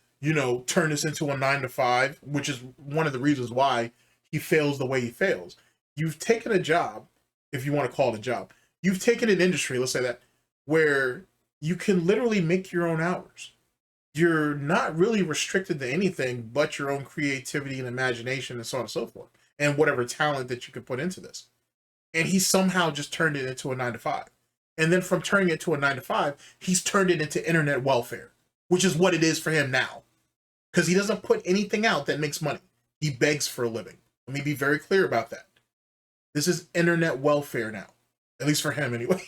turn this into a 9-to-5, which is one of the reasons why he fails the way he fails. you've taken a job, if you want to call it a job, you've taken an industry, let's say that, where you can literally make your own hours. You're not really restricted to anything but your own creativity and imagination and so on and so forth, and whatever talent that you could put into this. And he somehow just turned it into a 9-to-5. And then from turning it to a 9-to-5, he's turned it into internet welfare, which is what it is for him now. Because he doesn't put anything out that makes money. He begs for a living. Let me be very clear about that. This is internet welfare now. At least for him anyway.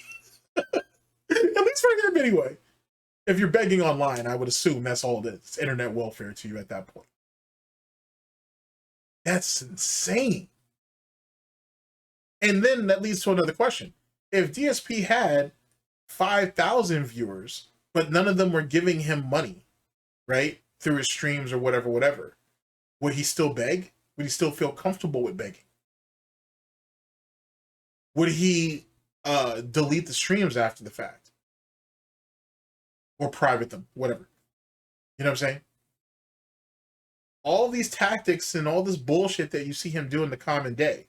At least for him anyway. If you're begging online, I would assume that's all it is. It's internet welfare to you at that point. That's insane. And then that leads to another question. If DSP had 5,000 viewers, but none of them were giving him money, right? Through his streams or whatever, would he still beg? Would he still feel comfortable with begging? Would he delete the streams after the fact? Or private them, whatever. You know what I'm saying? All these tactics and all this bullshit that you see him do in the common day,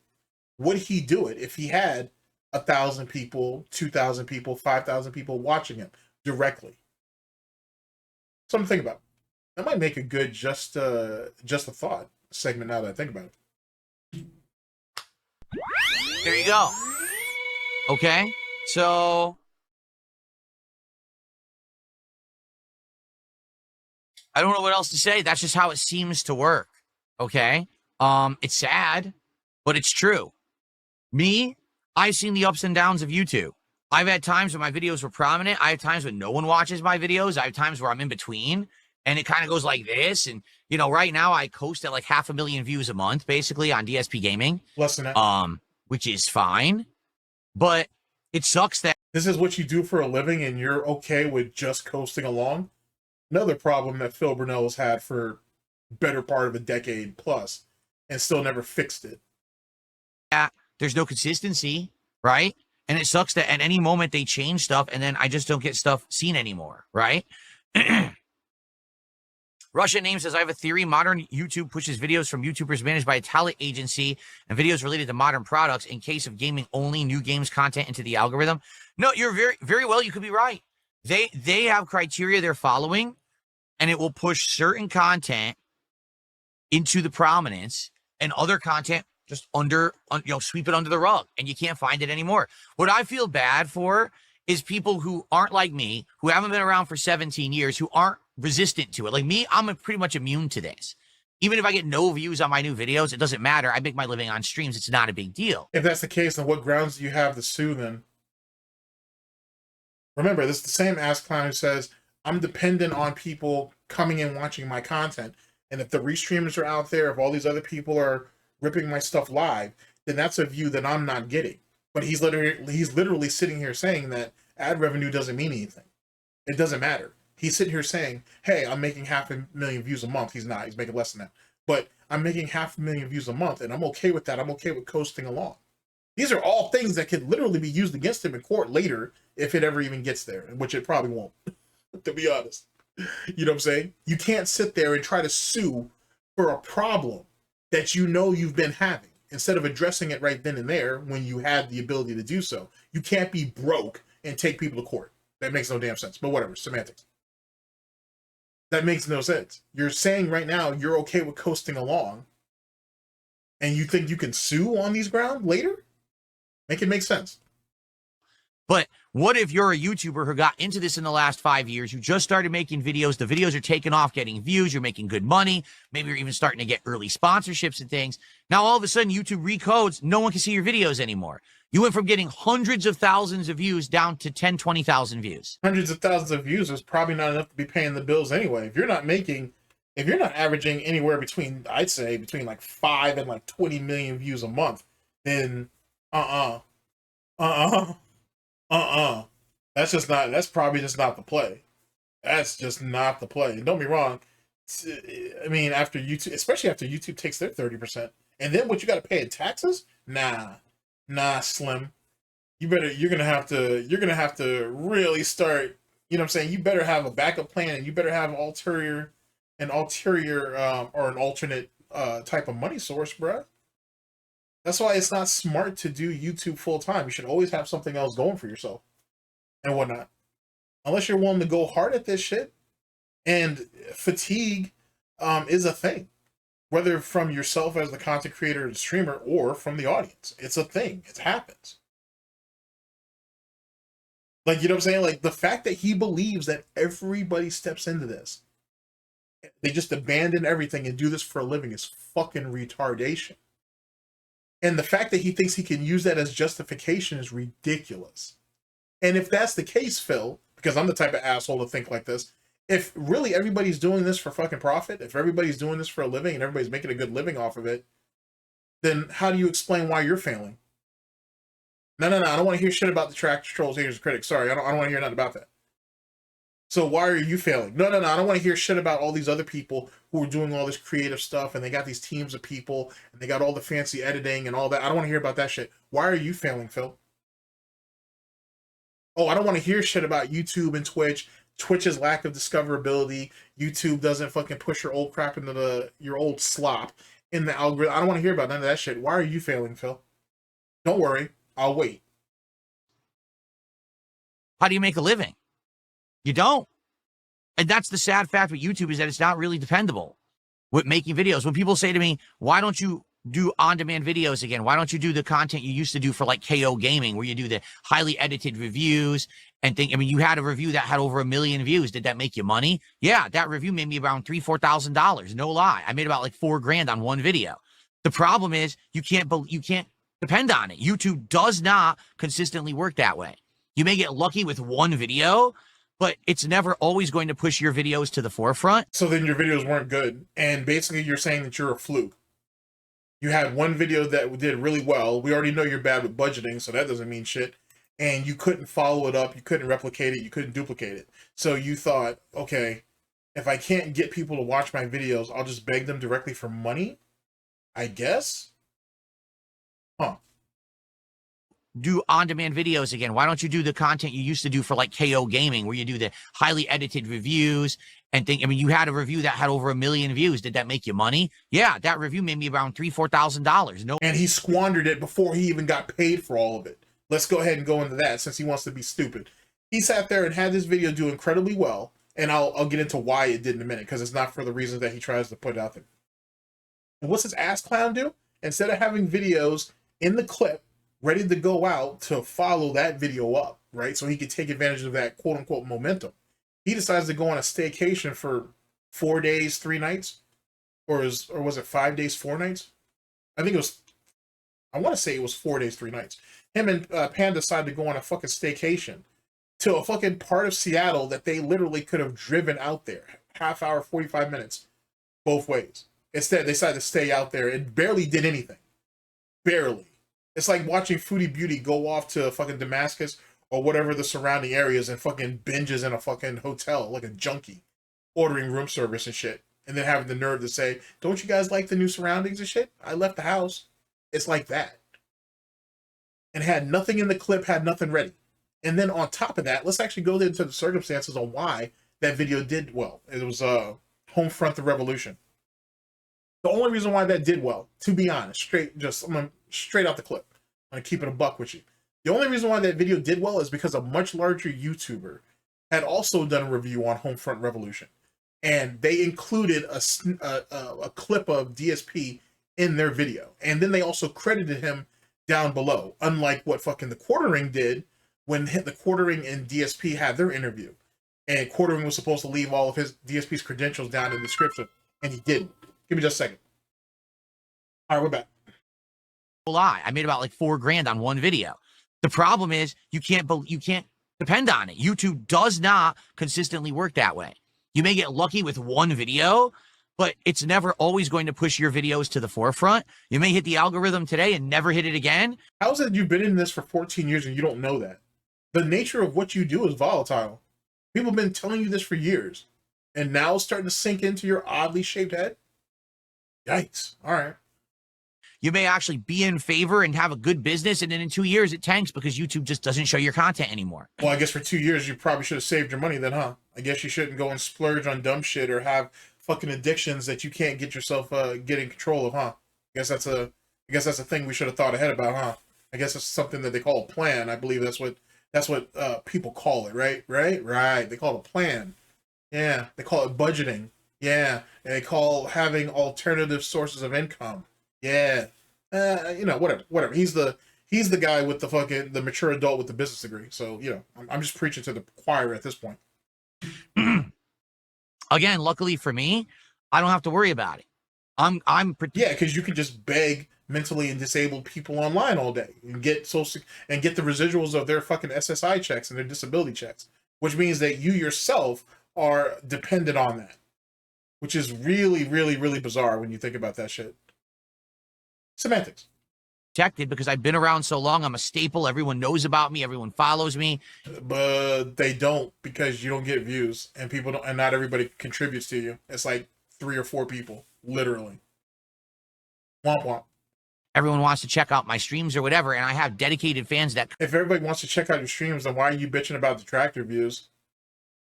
would he do it if he had 1,000 people, 2,000 people, 5,000 people watching him directly? Something to think about. That might make a good just a thought segment now that I think about it. There you go. Okay, so I don't know what else to say. That's just how it seems to work. Okay, it's sad, but it's true. Me, I've seen the ups and downs of YouTube. I've had times when my videos were prominent. I have times when no one watches my videos. I have times where I'm in between, and it kind of goes like this. And, you know, right now I coast at like 500,000 views a month, basically, on DSP Gaming. Less than that. Which is fine. But it sucks that this is what you do for a living and you're okay with just coasting along. Another problem that Phil Burnell has had for better part of a decade plus and still never fixed it. There's no consistency, right? And it sucks that at any moment they change stuff and then I just don't get stuff seen anymore, right? Russian Name says, I have a theory. Modern YouTube pushes videos from YouTubers managed by a talent agency and videos related to modern products. In case of gaming only, new games content into the algorithm. No, you're very, very well. You could be right. They have criteria they're following, and it will push certain content into the prominence and other content just sweep it under the rug, and you can't find it anymore. What I feel bad for is people who aren't like me, who haven't been around for 17 years, who aren't resistant to it. Like me, I'm pretty much immune to this. Even if I get no views on my new videos, it doesn't matter. I make my living on streams. It's not a big deal. If that's the case, then what grounds do you have to sue then? Remember, this is the same ass clown who says, I'm dependent on people coming and watching my content. And if the restreamers are out there, if all these other people are ripping my stuff live, then that's a view that I'm not getting. But he's literally sitting here saying that ad revenue doesn't mean anything. It doesn't matter. He's sitting here saying, hey, I'm making 500,000 views a month. He's not. He's making less than that. But I'm making 500,000 views a month, and I'm okay with that. I'm okay with coasting along. These are all things that could literally be used against him in court later if it ever even gets there, which it probably won't, to be honest. You know what I'm saying? You can't sit there and try to sue for a problem that you know you've been having instead of addressing it right then and there when you had the ability to do so. You can't be broke and take people to court. That makes no damn sense. But whatever, semantics. That makes no sense. You're saying right now you're okay with coasting along, and you think you can sue on these grounds later? Make it make sense. But what if you're a YouTuber who got into this in the last 5 years? You just started making videos. The videos are taking off, getting views. You're making good money. Maybe you're even starting to get early sponsorships and things. Now, all of a sudden, YouTube recodes. No one can see your videos anymore. You went from getting hundreds of thousands of views down to 10, 20,000 views. Hundreds of thousands of views is probably not enough to be paying the bills anyway. If you're not averaging anywhere between, I'd say, between like 5 and like 20 million views a month, then that's probably just not the play. That's just not the play. And don't be wrong. I mean, after YouTube, especially after YouTube takes their 30%, and then what you got to pay in taxes? Nah, Slim. You're gonna have to really start. You know what I'm saying? You better have a backup plan, and you better have an ulterior or an alternate type of money source, bruh. That's why it's not smart to do YouTube full time. You should always have something else going for yourself and whatnot. Unless you're willing to go hard at this shit. And fatigue is a thing. Whether from yourself as the content creator and streamer or from the audience. It's a thing. It happens. Like, you know what I'm saying? Like, the fact that he believes that everybody steps into this, they just abandon everything and do this for a living is fucking retardation. And the fact that he thinks he can use that as justification is ridiculous. And if that's the case, Phil, because I'm the type of asshole to think like this, if really everybody's doing this for fucking profit, if everybody's doing this for a living and everybody's making a good living off of it, then how do you explain why you're failing? No, I don't want to hear shit about detractors, trolls, haters, critics. Sorry, I don't want to hear nothing about that. So why are you failing? No, I don't want to hear shit about all these other people who are doing all this creative stuff and they got these teams of people and they got all the fancy editing and all that. I don't want to hear about that shit. Why are you failing, Phil? Oh, I don't want to hear shit about YouTube and Twitch. Twitch's lack of discoverability. YouTube doesn't fucking push your old crap into your old slop in the algorithm. I don't want to hear about none of that shit. Why are you failing, Phil? Don't worry. I'll wait. How do you make a living? You don't. And that's the sad fact with YouTube is that it's not really dependable with making videos. When people say to me, why don't you do on-demand videos again? Why don't you do the content you used to do for like KO Gaming, where you do the highly edited reviews and think, I mean, you had a review that had over 1 million views. Did that make you money? Yeah, that review made me around $3,000-$4,000. No lie. I made about like $4,000 on one video. The problem is you can't depend on it. YouTube does not consistently work that way. You may get lucky with one video, but it's never always going to push your videos to the forefront. So then your videos weren't good. And basically you're saying that you're a fluke. You had one video that did really well. We already know you're bad with budgeting, so that doesn't mean shit. And you couldn't follow it up. You couldn't replicate it. You couldn't duplicate it. So you thought, okay, if I can't get people to watch my videos, I'll just beg them directly for money, I guess? Huh. Do on-demand videos again. Why don't you do the content you used to do for like KO Gaming, where you do the highly edited reviews and think, I mean, you had a review that had over 1 million views. Did that make you money? Yeah, that review made me around $3,000-$4,000. No. And he squandered it before he even got paid for all of it. Let's go ahead and go into that since he wants to be stupid. He sat there and had this video do incredibly well, and I'll get into why it did in a minute, because it's not for the reasons that he tries to put out there. And what's his ass clown do? Instead of having videos in the clip ready to go out to follow that video up, right? So he could take advantage of that quote unquote momentum. He decides to go on a staycation for 4 days, 3 nights, or was it 5 days, 4 nights? I think it was, I want to say it was 4 days, 3 nights. Him and Pan decided to go on a fucking staycation to a fucking part of Seattle that they literally could have driven out there. Half hour, 45 minutes, both ways. Instead, they decided to stay out there and barely did anything. Barely. It's like watching Foodie Beauty go off to fucking Damascus or whatever the surrounding areas and fucking binges in a fucking hotel like a junkie, ordering room service and shit, and then having the nerve to say, don't you guys like the new surroundings and shit? I left the house. It's like that. And had nothing in the clip, had nothing ready. And then on top of that, let's actually go into the circumstances on why that video did well. It was Homefront the Revolution. The only reason why that did well, to be honest, I'm gonna straight out the clip. I'm gonna keep it a buck with you. The only reason why that video did well is because a much larger YouTuber had also done a review on Homefront Revolution, and they included a clip of DSP in their video, and then they also credited him down below. Unlike what fucking the Quartering did when the Quartering and DSP had their interview, and Quartering was supposed to leave all of his DSP's credentials down in the description, and he didn't. Give me just a second. All right, we're back. Lie. I made about like $4,000 on one video. The problem is you can't depend on it. YouTube does not consistently work that way. You may get lucky with one video, but it's never always going to push your videos to the forefront. You may hit the algorithm today and never hit it again. How is it you've been in this for 14 years and you don't know that? The nature of what you do is volatile. People have been telling you this for years, and now it's starting to sink into your oddly shaped head? Yikes. All right. You may actually be in favor and have a good business, and then in 2 years it tanks because YouTube just doesn't show your content anymore. Well, I guess for 2 years you probably should have saved your money then, huh? I guess you shouldn't go and splurge on dumb shit or have fucking addictions that you can't get yourself get in control of, huh? I guess that's a I guess that's a thing we should have thought ahead about, huh? I guess it's something that they call a plan. I believe that's what people call it, right? Right. They call it a plan. Yeah. They call it budgeting. Yeah. And they call having alternative sources of income. Yeah. Whatever. He's the guy with the mature adult with the business degree. So, I'm just preaching to the choir at this point. Again, luckily for me, I don't have to worry about it. Yeah, because you can just beg mentally and disabled people online all day and get the residuals of their fucking SSI checks and their disability checks, which means that you yourself are dependent on that, which is really, really, really bizarre when you think about that shit. Semantics. Protected because I've been around so long. I'm a staple. Everyone knows about me. Everyone follows me. But they don't, because you don't get views and people don't, and not everybody contributes to you. It's like 3 or 4 people, literally. Womp womp. Everyone wants to check out my streams or whatever, and I have dedicated fans that... If everybody wants to check out your streams, then why are you bitching about detractor views?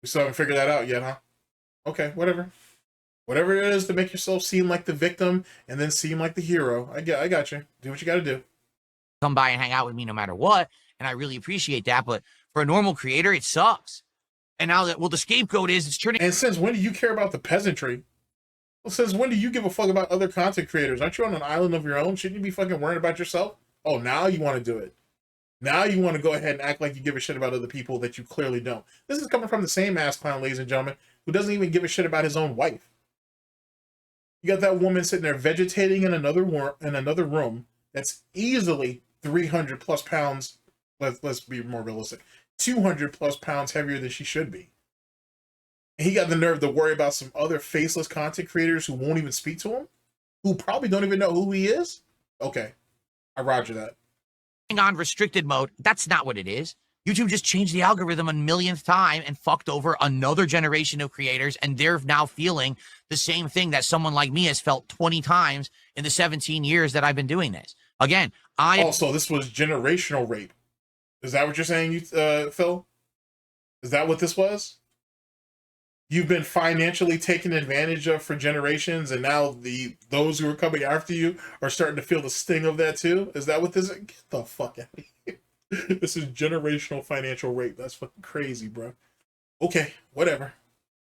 We still haven't figured that out yet, huh? Okay, whatever. Whatever it is to make yourself seem like the victim and then seem like the hero. I got you. Do what you got to do. Come by and hang out with me no matter what, and I really appreciate that, but for a normal creator, it sucks. And now that, well, the scapegoat is, it's turning... And since when do you care about the peasantry? Well, since when do you give a fuck about other content creators? Aren't you on an island of your own? Shouldn't you be fucking worrying about yourself? Oh, now you want to do it. Now you want to go ahead and act like you give a shit about other people that you clearly don't. This is coming from the same ass clown, ladies and gentlemen, who doesn't even give a shit about his own wife. You got that woman sitting there vegetating in another room that's easily 300 plus pounds. Let's be more realistic. 200 plus pounds heavier than she should be. And he got the nerve to worry about some other faceless content creators who won't even speak to him, who probably don't even know who he is. Okay, I roger that. On restricted mode. That's not what it is. YouTube just changed the algorithm a millionth time and fucked over another generation of creators, and they're now feeling the same thing that someone like me has felt 20 times in the 17 years that I've been doing this. Again, Also, this was generational rape. Is that what you're saying, Phil? Is that what this was? You've been financially taken advantage of for generations, and now those who are coming after you are starting to feel the sting of that too? Is that what this is? Get the fuck out of here. This is generational financial rape. That's fucking crazy, bro. Okay, whatever.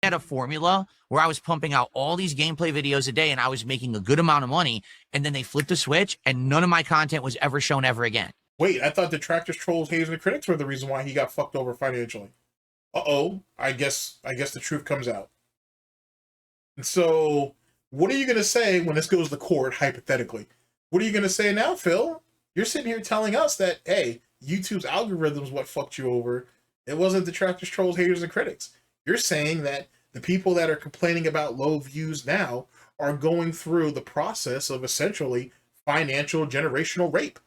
I had a formula where I was pumping out all these gameplay videos a day and I was making a good amount of money, and then they flipped the switch and none of my content was ever shown ever again. Wait, I thought detractors, trolls, haters, and critics were the reason why he got fucked over financially. Uh-oh, I guess the truth comes out. And so, what are you going to say when this goes to court, hypothetically? What are you going to say now, Phil? You're sitting here telling us that, hey, YouTube's algorithm's what fucked you over. It wasn't detractors, trolls, haters, and critics. You're saying that the people that are complaining about low views now are going through the process of essentially financial generational rape.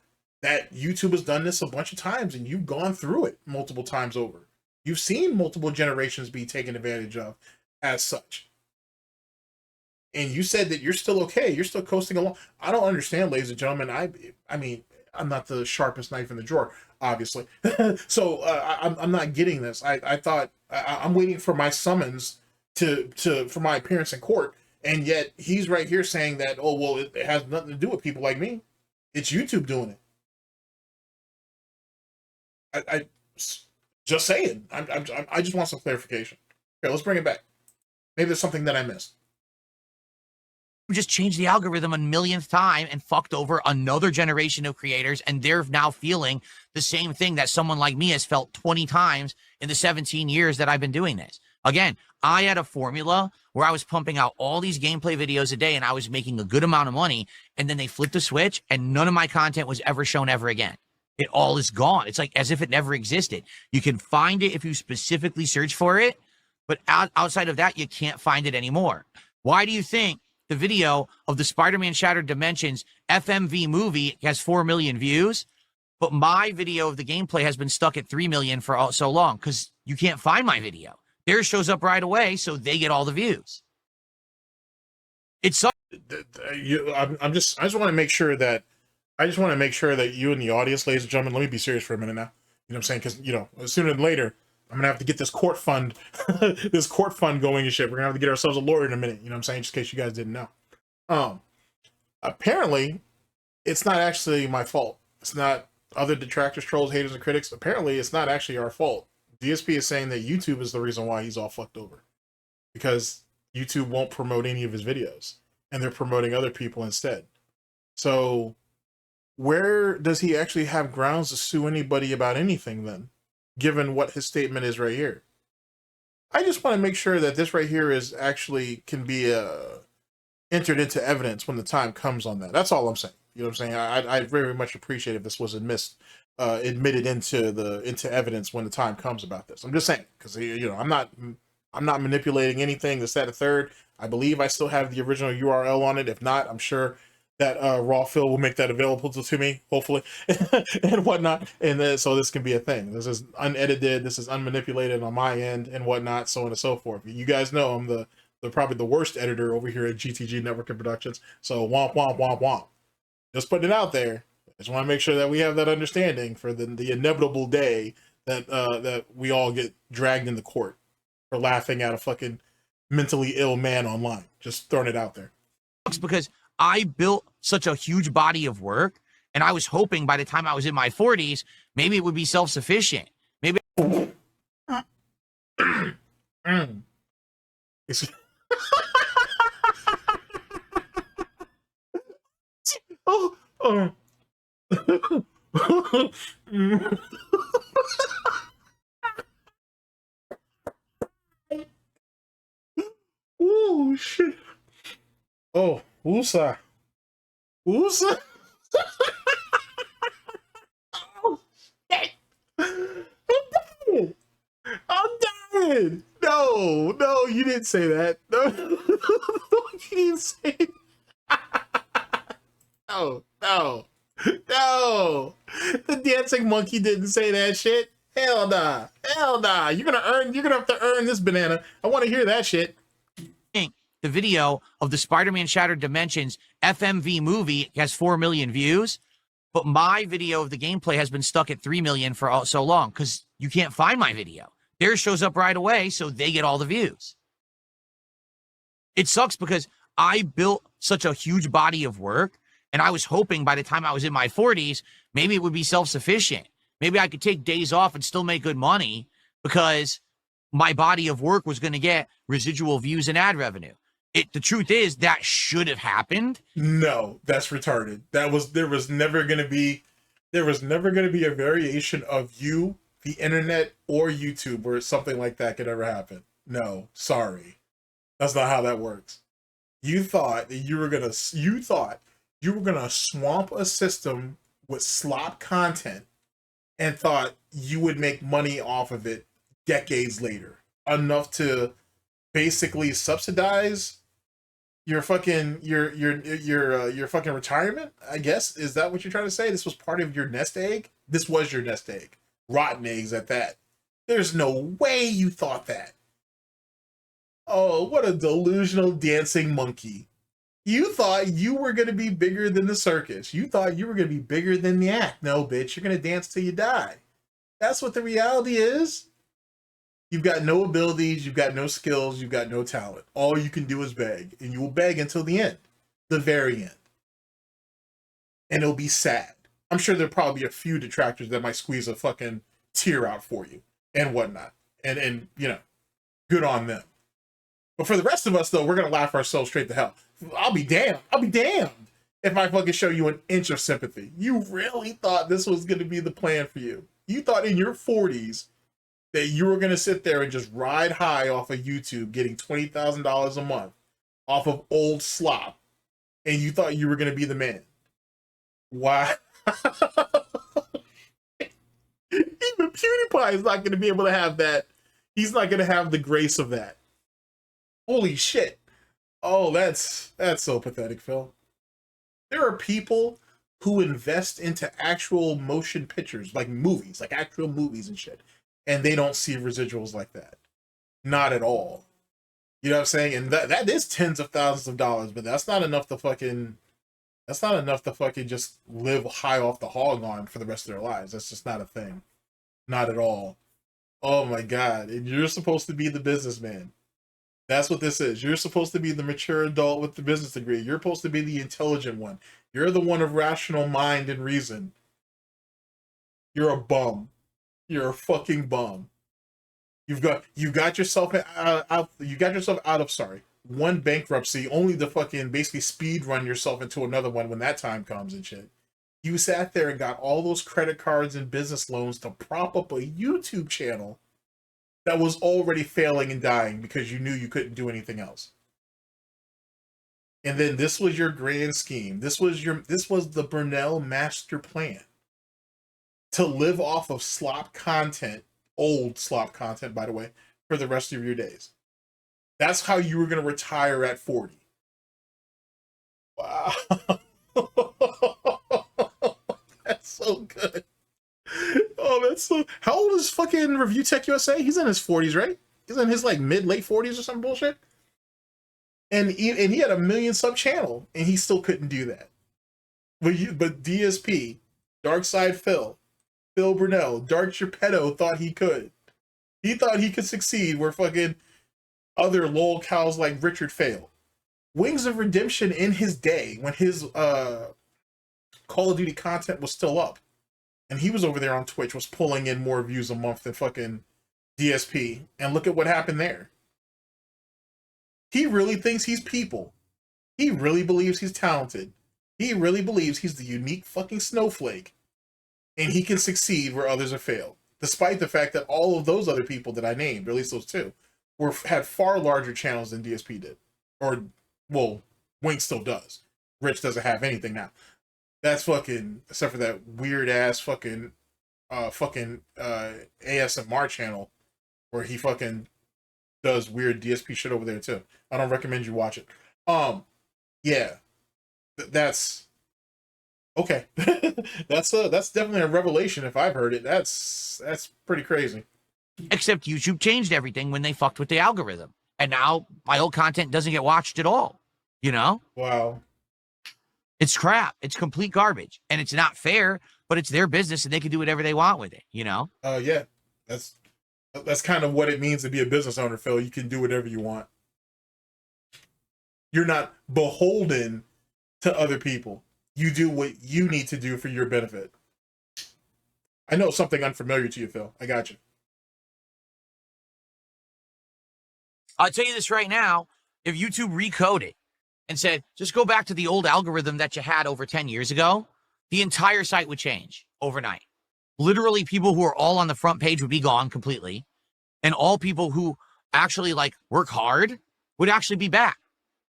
That YouTube has done this a bunch of times, and you've gone through it multiple times over. You've seen multiple generations be taken advantage of as such. And you said that you're still okay. You're still coasting along. I don't understand, ladies and gentlemen. I mean, I'm not the sharpest knife in the drawer, obviously. So I'm not getting this. I thought I'm waiting for my summons for my appearance in court. And yet he's right here saying that, oh, well, it has nothing to do with people like me. It's YouTube doing it. I just saying. I just want some clarification. Okay, let's bring it back. Maybe there's something that I missed. Just changed the algorithm a millionth time and fucked over another generation of creators, and they're now feeling the same thing that someone like me has felt 20 times in the 17 years that I've been doing this. Again, I had a formula where I was pumping out all these gameplay videos a day and I was making a good amount of money, and then they flipped the switch and none of my content was ever shown ever again. It all is gone. It's like as if it never existed. You can find it if you specifically search for it, but outside of that, you can't find it anymore. Why do you think the video of the Spider-Man Shattered Dimensions FMV movie has 4 million views, but my video of the gameplay has been stuck at 3 million for so long? Because you can't find my video. Theirs shows up right away, so they get all the views. It's I just want to make sure that you and the audience, ladies and gentlemen, let me be serious for a minute now. You know what I'm saying? Because sooner than later, I'm gonna have to get this court fund, going and shit. We're gonna have to get ourselves a lawyer in a minute. You know what I'm saying? Just in case you guys didn't know. Apparently, it's not actually my fault. It's not other detractors, trolls, haters, and critics. Apparently, it's not actually our fault. DSP is saying that YouTube is the reason why he's all fucked over, because YouTube won't promote any of his videos, and they're promoting other people instead. So where does he actually have grounds to sue anybody about anything then, given what his statement is right here? I just want to make sure that this right here is actually can be entered into evidence when the time comes on that. That's all I'm saying. You know what I'm saying? I very much appreciate if this was admitted into evidence when the time comes about this. I'm just saying, because I'm not manipulating anything. This, that, a third. I believe I still have the original URL on it. If not, I'm sure that Raw Phil will make that available to me, hopefully, and whatnot. And then, so this can be a thing. This is unedited. This is unmanipulated on my end and whatnot, so on and so forth. You guys know I'm the probably the worst editor over here at GTG Network and Productions. So womp, womp, womp, womp. Just putting it out there. I just want to make sure that we have that understanding for the inevitable day that that we all get dragged into court for laughing at a fucking mentally ill man online. Just throwing it out there. Because I built such a huge body of work, and I was hoping by the time I was in my 40s, maybe it would be self-sufficient. Maybe. Oh. Oh shit. Oh, woosah. Woosah. Oh shit. I'm dying. No, you didn't say that. No, you didn't say that. No. The dancing monkey didn't say that shit. Hell nah. You're gonna have to earn this banana. I want to hear that shit. The video of the Spider-Man Shattered Dimensions FMV movie has 4 million views, but my video of the gameplay has been stuck at 3 million for so long because you can't find my video. Theirs shows up right away, so they get all the views. It sucks because I built such a huge body of work, and I was hoping by the time I was in my 40s, maybe it would be self-sufficient. Maybe I could take days off and still make good money because my body of work was going to get residual views and ad revenue. The truth is that should have happened. No, that's retarded. There was never going to be a variation of you, the internet, or YouTube where something like that could ever happen. No, sorry. That's not how that works. You thought you were gonna swamp a system with slop content and thought you would make money off of it decades later, enough to basically subsidize your fucking your fucking retirement, I guess. Is that what you're trying to say? This was part of your nest egg? This was your nest egg. Rotten eggs at that. There's no way you thought that. Oh, what a delusional dancing monkey. You thought you were going to be bigger than the circus. You thought you were going to be bigger than the act. No, bitch, you're going to dance till you die. That's what the reality is. You've got no abilities, you've got no skills, you've got no talent. All you can do is beg, and you will beg until the end, the very end. And it'll be sad. I'm sure there'll probably be a few detractors that might squeeze a fucking tear out for you and whatnot. And good on them. But for the rest of us, though, we're going to laugh ourselves straight to hell. I'll be damned if I fucking show you an inch of sympathy. You really thought this was going to be the plan for you. You thought in your 40s that you were going to sit there and just ride high off of YouTube getting $20,000 a month off of old slop. And you thought you were going to be the man. Why? Even PewDiePie is not going to be able to have that. He's not going to have the grace of that. Holy shit. Oh, that's so pathetic, Phil. There are people who invest into actual motion pictures, like movies, like actual movies and shit, and they don't see residuals like that. Not at all. You know what I'm saying? And that is tens of thousands of dollars, but that's not enough to fucking just live high off the hog on for the rest of their lives. That's just not a thing. Not at all. Oh my God. And you're supposed to be the businessman. That's what this is. You're supposed to be the mature adult with the business degree. You're supposed to be the intelligent one. You're the one of rational mind and reason. You're a bum. You're a fucking bum. You got yourself out of one bankruptcy, only to fucking basically speed run yourself into another one when that time comes and shit. You sat there and got all those credit cards and business loans to prop up a YouTube channel that was already failing and dying because you knew you couldn't do anything else. And then this was your grand scheme. This was the Burnell master plan. To live off of slop content, old slop content, by the way, for the rest of your days. That's how you were going to retire at 40. Wow. That's so good. Oh, that's so... How old is fucking Review Tech USA? He's in his 40s, right? He's in his, like, late 40s or some bullshit. And he had a 1 million sub channel, and he still couldn't do that. But DSP, Darkside Phil Burnell, Dark Geppetto thought he could. He thought he could succeed where fucking other lol cows like Richard failed. Wings of Redemption in his day, when his Call of Duty content was still up, and he was over there on Twitch, was pulling in more views a month than fucking DSP. And look at what happened there. He really thinks he's people. He really believes he's talented. He really believes he's the unique fucking snowflake. And he can succeed where others have failed. Despite the fact that all of those other people that I named, or at least those two, had far larger channels than DSP did. Or, well, Wink still does. Rich doesn't have anything now. That's fucking, except for that weird ass fucking ASMR channel where he fucking does weird DSP shit over there too. I don't recommend you watch it. Yeah, that's okay. That's definitely a revelation if I've heard it. That's pretty crazy. Except YouTube changed everything when they fucked with the algorithm, and now my old content doesn't get watched at all. You know? Wow. It's crap. It's complete garbage, and it's not fair. But it's their business, and they can do whatever they want with it. You know? Yeah. That's kind of what it means to be a business owner, Phil. You can do whatever you want. You're not beholden to other people. You do what you need to do for your benefit. I know something unfamiliar to you, Phil. I got you. I'll tell you this right now. If YouTube recoded and said, just go back to the old algorithm that you had over 10 years ago, the entire site would change overnight. Literally, people who are all on the front page would be gone completely. And all people who actually like work hard would actually be back.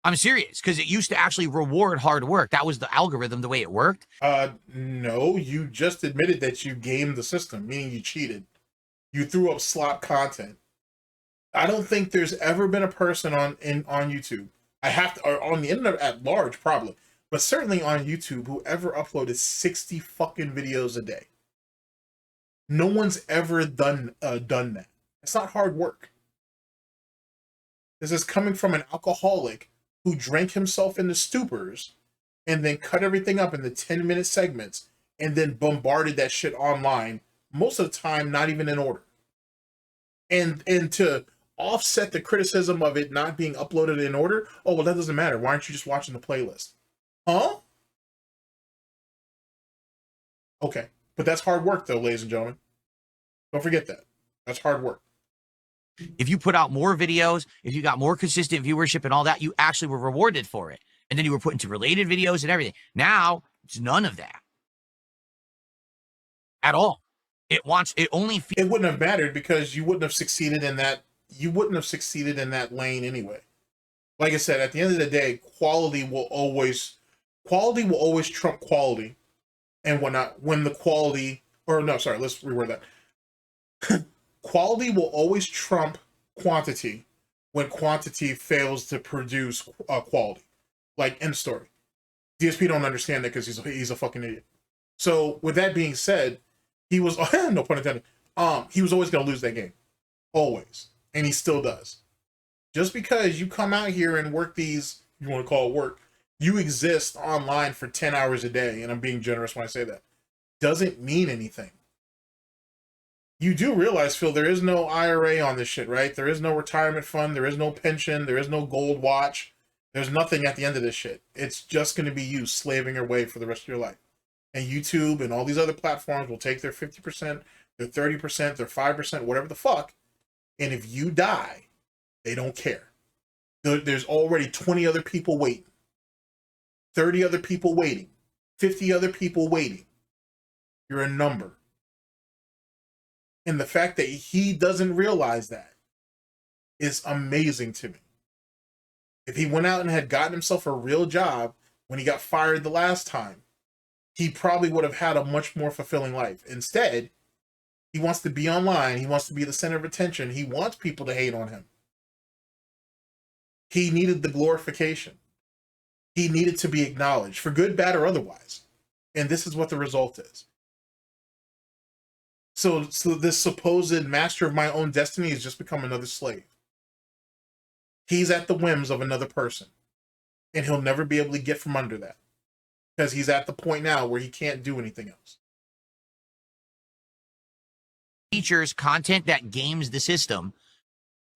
I'm serious, because it used to actually reward hard work. That was the algorithm, the way it worked. No, you just admitted that you gamed the system, meaning you cheated. You threw up slop content. I don't think there's ever been a person on YouTube, or on the internet at large, probably, but certainly on YouTube, who ever uploaded 60 fucking videos a day. No one's ever done that. It's not hard work. This is coming from an alcoholic who drank himself into stupors and then cut everything up into 10-minute segments and then bombarded that shit online, most of the time not even in order. And to offset the criticism of it not being uploaded in order, oh, well, that doesn't matter. Why aren't you just watching the playlist? Huh? Okay. But that's hard work, though, ladies and gentlemen. Don't forget that. That's hard work. If you put out more videos, if you got more consistent viewership and all that, you actually were rewarded for it. And then you were put into related videos and everything. Now, it's none of that. At all. It wouldn't have mattered because you wouldn't have succeeded in that. You wouldn't have succeeded in that lane anyway. Like I said, at the end of the day, quality will always trump quality. And when the quality, or no, sorry, let's reword that. Quality will always trump quantity when quantity fails to produce quality. Like, end story. DSP don't understand that because he's a fucking idiot. So with that being said, he was no pun intended. He was always going to lose that game, always, and he still does. Just because you come out here and work these, you want to call it work, you exist online for 10 hours a day, and I'm being generous when I say that, doesn't mean anything. You do realize, Phil, there is no IRA on this shit, right? There is no retirement fund. There is no pension. There is no gold watch. There's nothing at the end of this shit. It's just going to be you slaving your way for the rest of your life. And YouTube and all these other platforms will take their 50%, their 30%, their 5%, whatever the fuck. And if you die, they don't care. There's already 20 other people waiting, 30 other people waiting, 50 other people waiting. You're a number. And the fact that he doesn't realize that is amazing to me. If he went out and had gotten himself a real job when he got fired the last time, he probably would have had a much more fulfilling life. Instead, he wants to be online. He wants to be the center of attention. He wants people to hate on him. He needed the glorification. He needed to be acknowledged, for good, bad, or otherwise. And this is what the result is. So this supposed master of my own destiny has just become another slave. He's at the whims of another person. And he'll never be able to get from under that. Because he's at the point now where he can't do anything else. Features content that games the system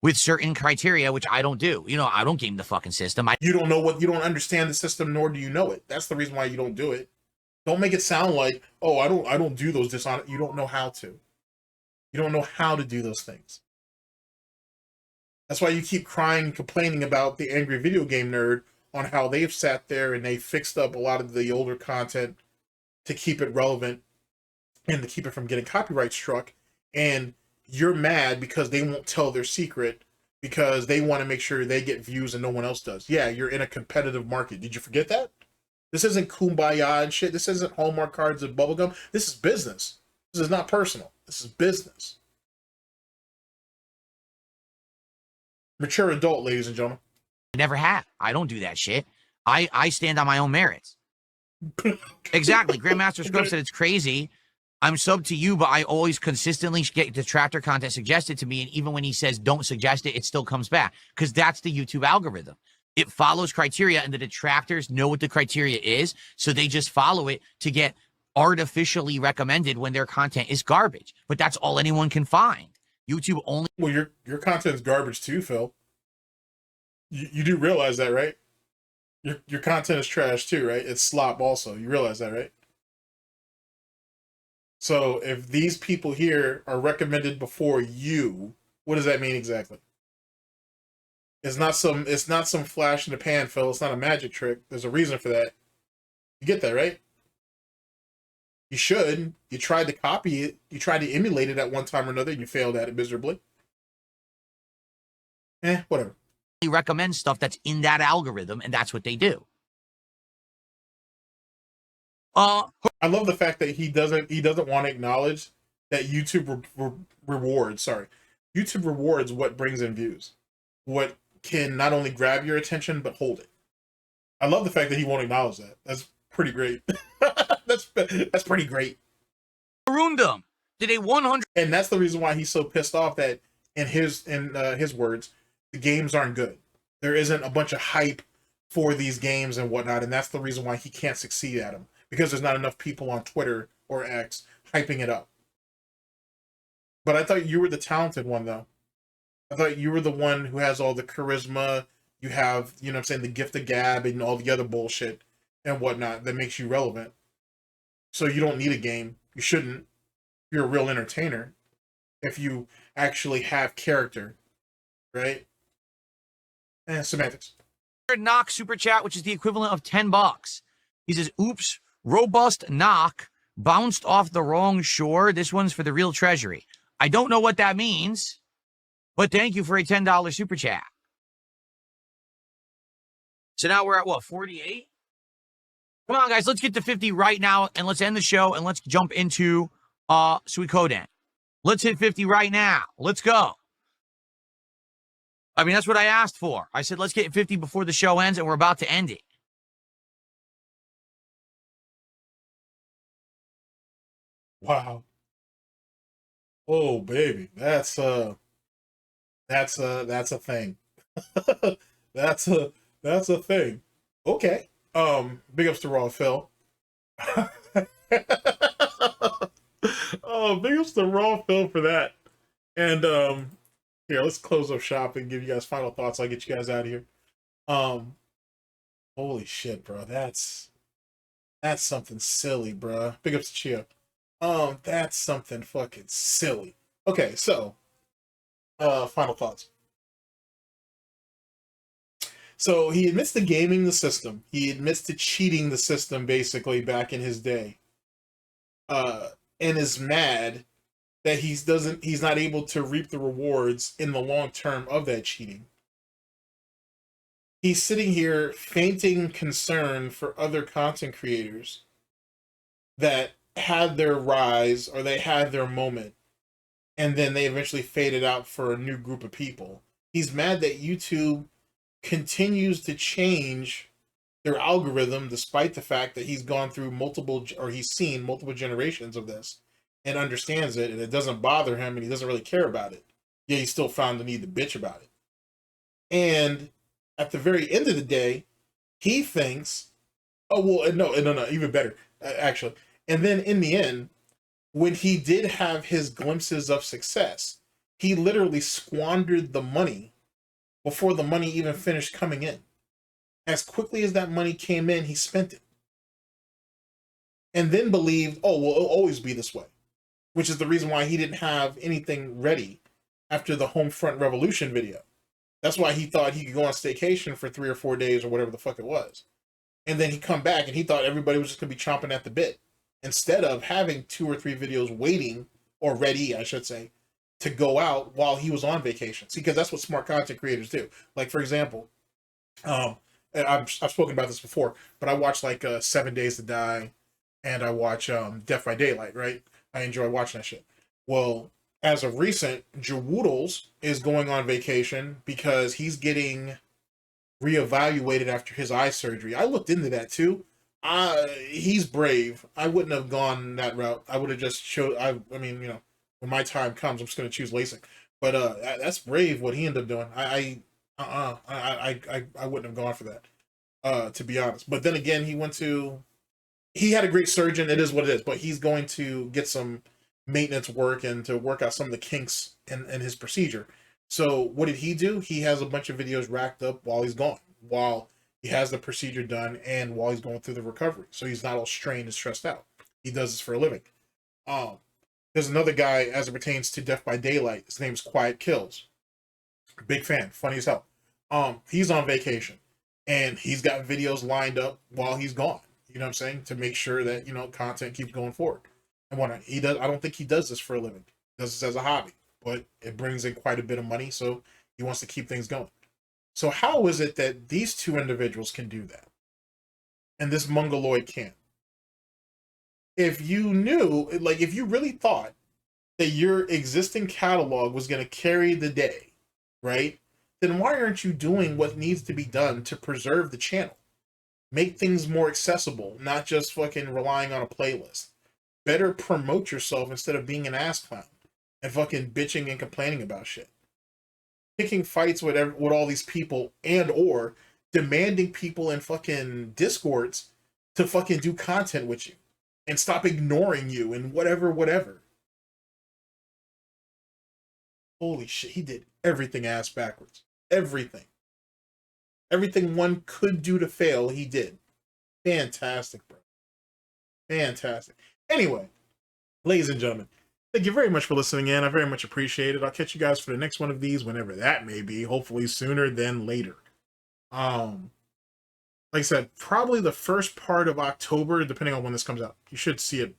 with certain criteria, which I don't do. You know, I don't game the fucking system. You don't know what, you don't understand the system, nor do you know it. That's the reason why you don't do it. Don't make it sound like, oh, I don't do those dishonest. You don't know how to. You don't know how to do those things. That's why you keep crying and complaining about the angry video game nerd on how they've sat there and they fixed up a lot of the older content to keep it relevant and to keep it from getting copyright struck. And you're mad because they won't tell their secret because they want to make sure they get views and no one else does. Yeah, you're in a competitive market. Did you forget that? This isn't kumbaya and shit. This isn't Hallmark cards and bubblegum. This is business. This is not personal. This is business. Mature adult, ladies and gentlemen. I never have. I don't do that shit. I stand on my own merits. Exactly. Grandmaster Scrub said it's crazy. I'm sub to you, but I always consistently get detractor content suggested to me. And even when he says don't suggest it, it still comes back. Because that's the YouTube algorithm. It follows criteria, and the detractors know what the criteria is. So they just follow it to get artificially recommended when their content is garbage. But that's all anyone can find. YouTube only. Well, your content is garbage too, Phil. You do realize that, right? Your content is trash too, right? It's slop also. You realize that, right? So if these people here are recommended before you, what does that mean exactly? It's not some flash in the pan, Phil. It's not a magic trick. There's a reason for that. You get that, right? You should. You tried to copy it. You tried to emulate it at one time or another, and you failed at it miserably. Whatever. Recommend stuff that's in that algorithm, and that's what they do. I love the fact that he doesn't want to acknowledge that YouTube rewards. YouTube rewards what brings in views, what can not only grab your attention but hold it. I love the fact that he won't acknowledge that. That's pretty great. that's pretty great. Arundum did a 100, and that's the reason why he's so pissed off that in his words, the games aren't good. There isn't a bunch of hype for these games and whatnot, and that's the reason why he can't succeed at them, because there's not enough people on Twitter or X hyping it up. But I thought you were the talented one, though. I thought you were the one who has all the charisma. You have, you know what I'm saying, the gift of gab and all the other bullshit and whatnot that makes you relevant. So you don't need a game. You shouldn't. You're a real entertainer if you actually have character, right? Semantics. knock super chat, which is the equivalent of $10. He says, oops, robust knock bounced off the wrong shore. This one's for the real treasury. I don't know what that means, but thank you for a $10 super chat. So now we're at what, 48? Come on, guys, let's get to 50 right now, and let's end the show, and let's jump into Suikoden. Let's hit 50 right now. Let's go. I mean, that's what I asked for. I said, let's get 50 before the show ends, and we're about to end it. Wow. Oh, baby. That's a thing. That's a thing. Okay. Big ups to Raw Phil. Oh, big ups to Raw Phil for that. And here, let's close up shop and give you guys final thoughts. I'll get you guys out of here. Holy shit, bro. That's something silly, bro. Big ups to Chia. That's something fucking silly. Okay, so final thoughts. So he admits to gaming the system. He admits to cheating the system basically back in his day. And is mad that he's not able to reap the rewards in the long term of that cheating. He's sitting here fainting concern for other content creators that had their rise or they had their moment and then they eventually faded out for a new group of people. He's mad that YouTube continues to change their algorithm despite the fact that he's gone through he's seen multiple generations of this and understands it, and it doesn't bother him and he doesn't really care about it. Yet he still found the need to bitch about it. And at the very end of the day, he thinks, oh, well, no, even better, actually. And then in the end, when he did have his glimpses of success, he literally squandered the money before the money even finished coming in. As quickly as that money came in, he spent it. And then believed, oh, well, it'll always be this way. Which is the reason why he didn't have anything ready after the Homefront Revolution video. That's why he thought he could go on staycation for 3 or 4 days or whatever the fuck it was. And then he'd come back and he thought everybody was just going to be chomping at the bit. Instead of having 2 or 3 videos waiting, or ready, I should say, to go out while he was on vacation. See, because that's what smart content creators do. Like, for example, I've spoken about this before, but I watch like 7 Days to Die, and I watch Death by Daylight, right? I enjoy watching that shit. Well, as of recent, Jawoodles is going on vacation because he's getting reevaluated after his eye surgery. I looked into that too. He's brave. I wouldn't have gone that route. I would have just I mean, you know, when my time comes, I'm just gonna choose LASIK. But that's brave what he ended up doing. I wouldn't have gone for that. To be honest. But then again, he had a great surgeon. It is what it is. But he's going to get some maintenance work and to work out some of the kinks in his procedure. So what did he do? He has a bunch of videos racked up while he's gone, while he has the procedure done and while he's going through the recovery. So he's not all strained and stressed out. He does this for a living. There's another guy as it pertains to Death by Daylight. His name's Quiet Kills. Big fan. Funny as hell. He's on vacation and he's got videos lined up while he's gone. You know what I'm saying? To make sure that, you know, content keeps going forward. And whatnot. I don't think he does this for a living. He does this as a hobby, but it brings in quite a bit of money, so he wants to keep things going. So how is it that these two individuals can do that, and this mongoloid can't? If you knew, like, if you really thought that your existing catalog was going to carry the day, right? Then why aren't you doing what needs to be done to preserve the channel? Make things more accessible, not just fucking relying on a playlist. Better promote yourself instead of being an ass clown and fucking bitching and complaining about shit. Picking fights with all these people and or demanding people in fucking Discords to fucking do content with you and stop ignoring you and whatever. Holy shit, he did everything ass backwards. Everything. Everything one could do to fail, he did. Fantastic, bro. Fantastic. Anyway, ladies and gentlemen, thank you very much for listening in. I very much appreciate it. I'll catch you guys for the next one of these, whenever that may be. Hopefully sooner than later. Like I said, probably the first part of October, depending on when this comes out. You should see it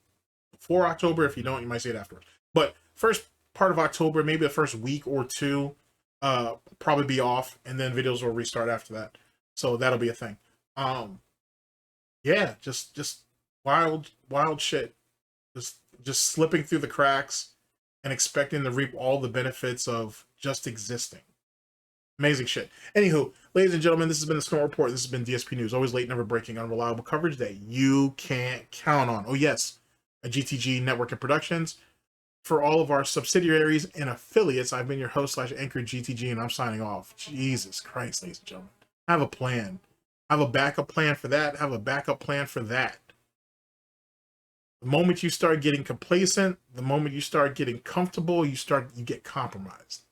before October. If you don't, you might see it afterwards. But first part of October, maybe the first week or two, probably be off, and then videos will restart after that. So that'll be a thing. Yeah, just wild shit. Just slipping through the cracks and expecting to reap all the benefits of just existing. Amazing shit. Anywho, ladies and gentlemen, this has been the Snort Report. This has been DSP News. Always late, never breaking, unreliable coverage that you can't count on. Oh yes, a GTG Network and Productions. For all of our subsidiaries and affiliates, I've been your host / anchor GTG, and I'm signing off. Jesus Christ, ladies and gentlemen. I have a plan. I have a backup plan for that. I have a backup plan for that. The moment you start getting complacent, the moment you start getting comfortable, you get compromised.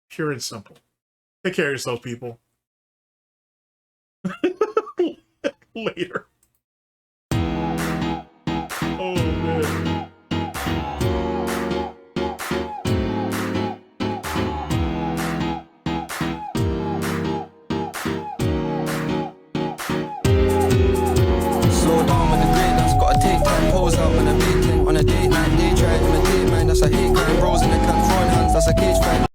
Pure and simple. Take care of yourselves, people. Later. Oh man. Slow down with the greatness, gotta take time, pose out on a big thing. On a date night, day try, imitate mine, that's a hate crime. Bros in the camp, throwing hands, that's a cage fight.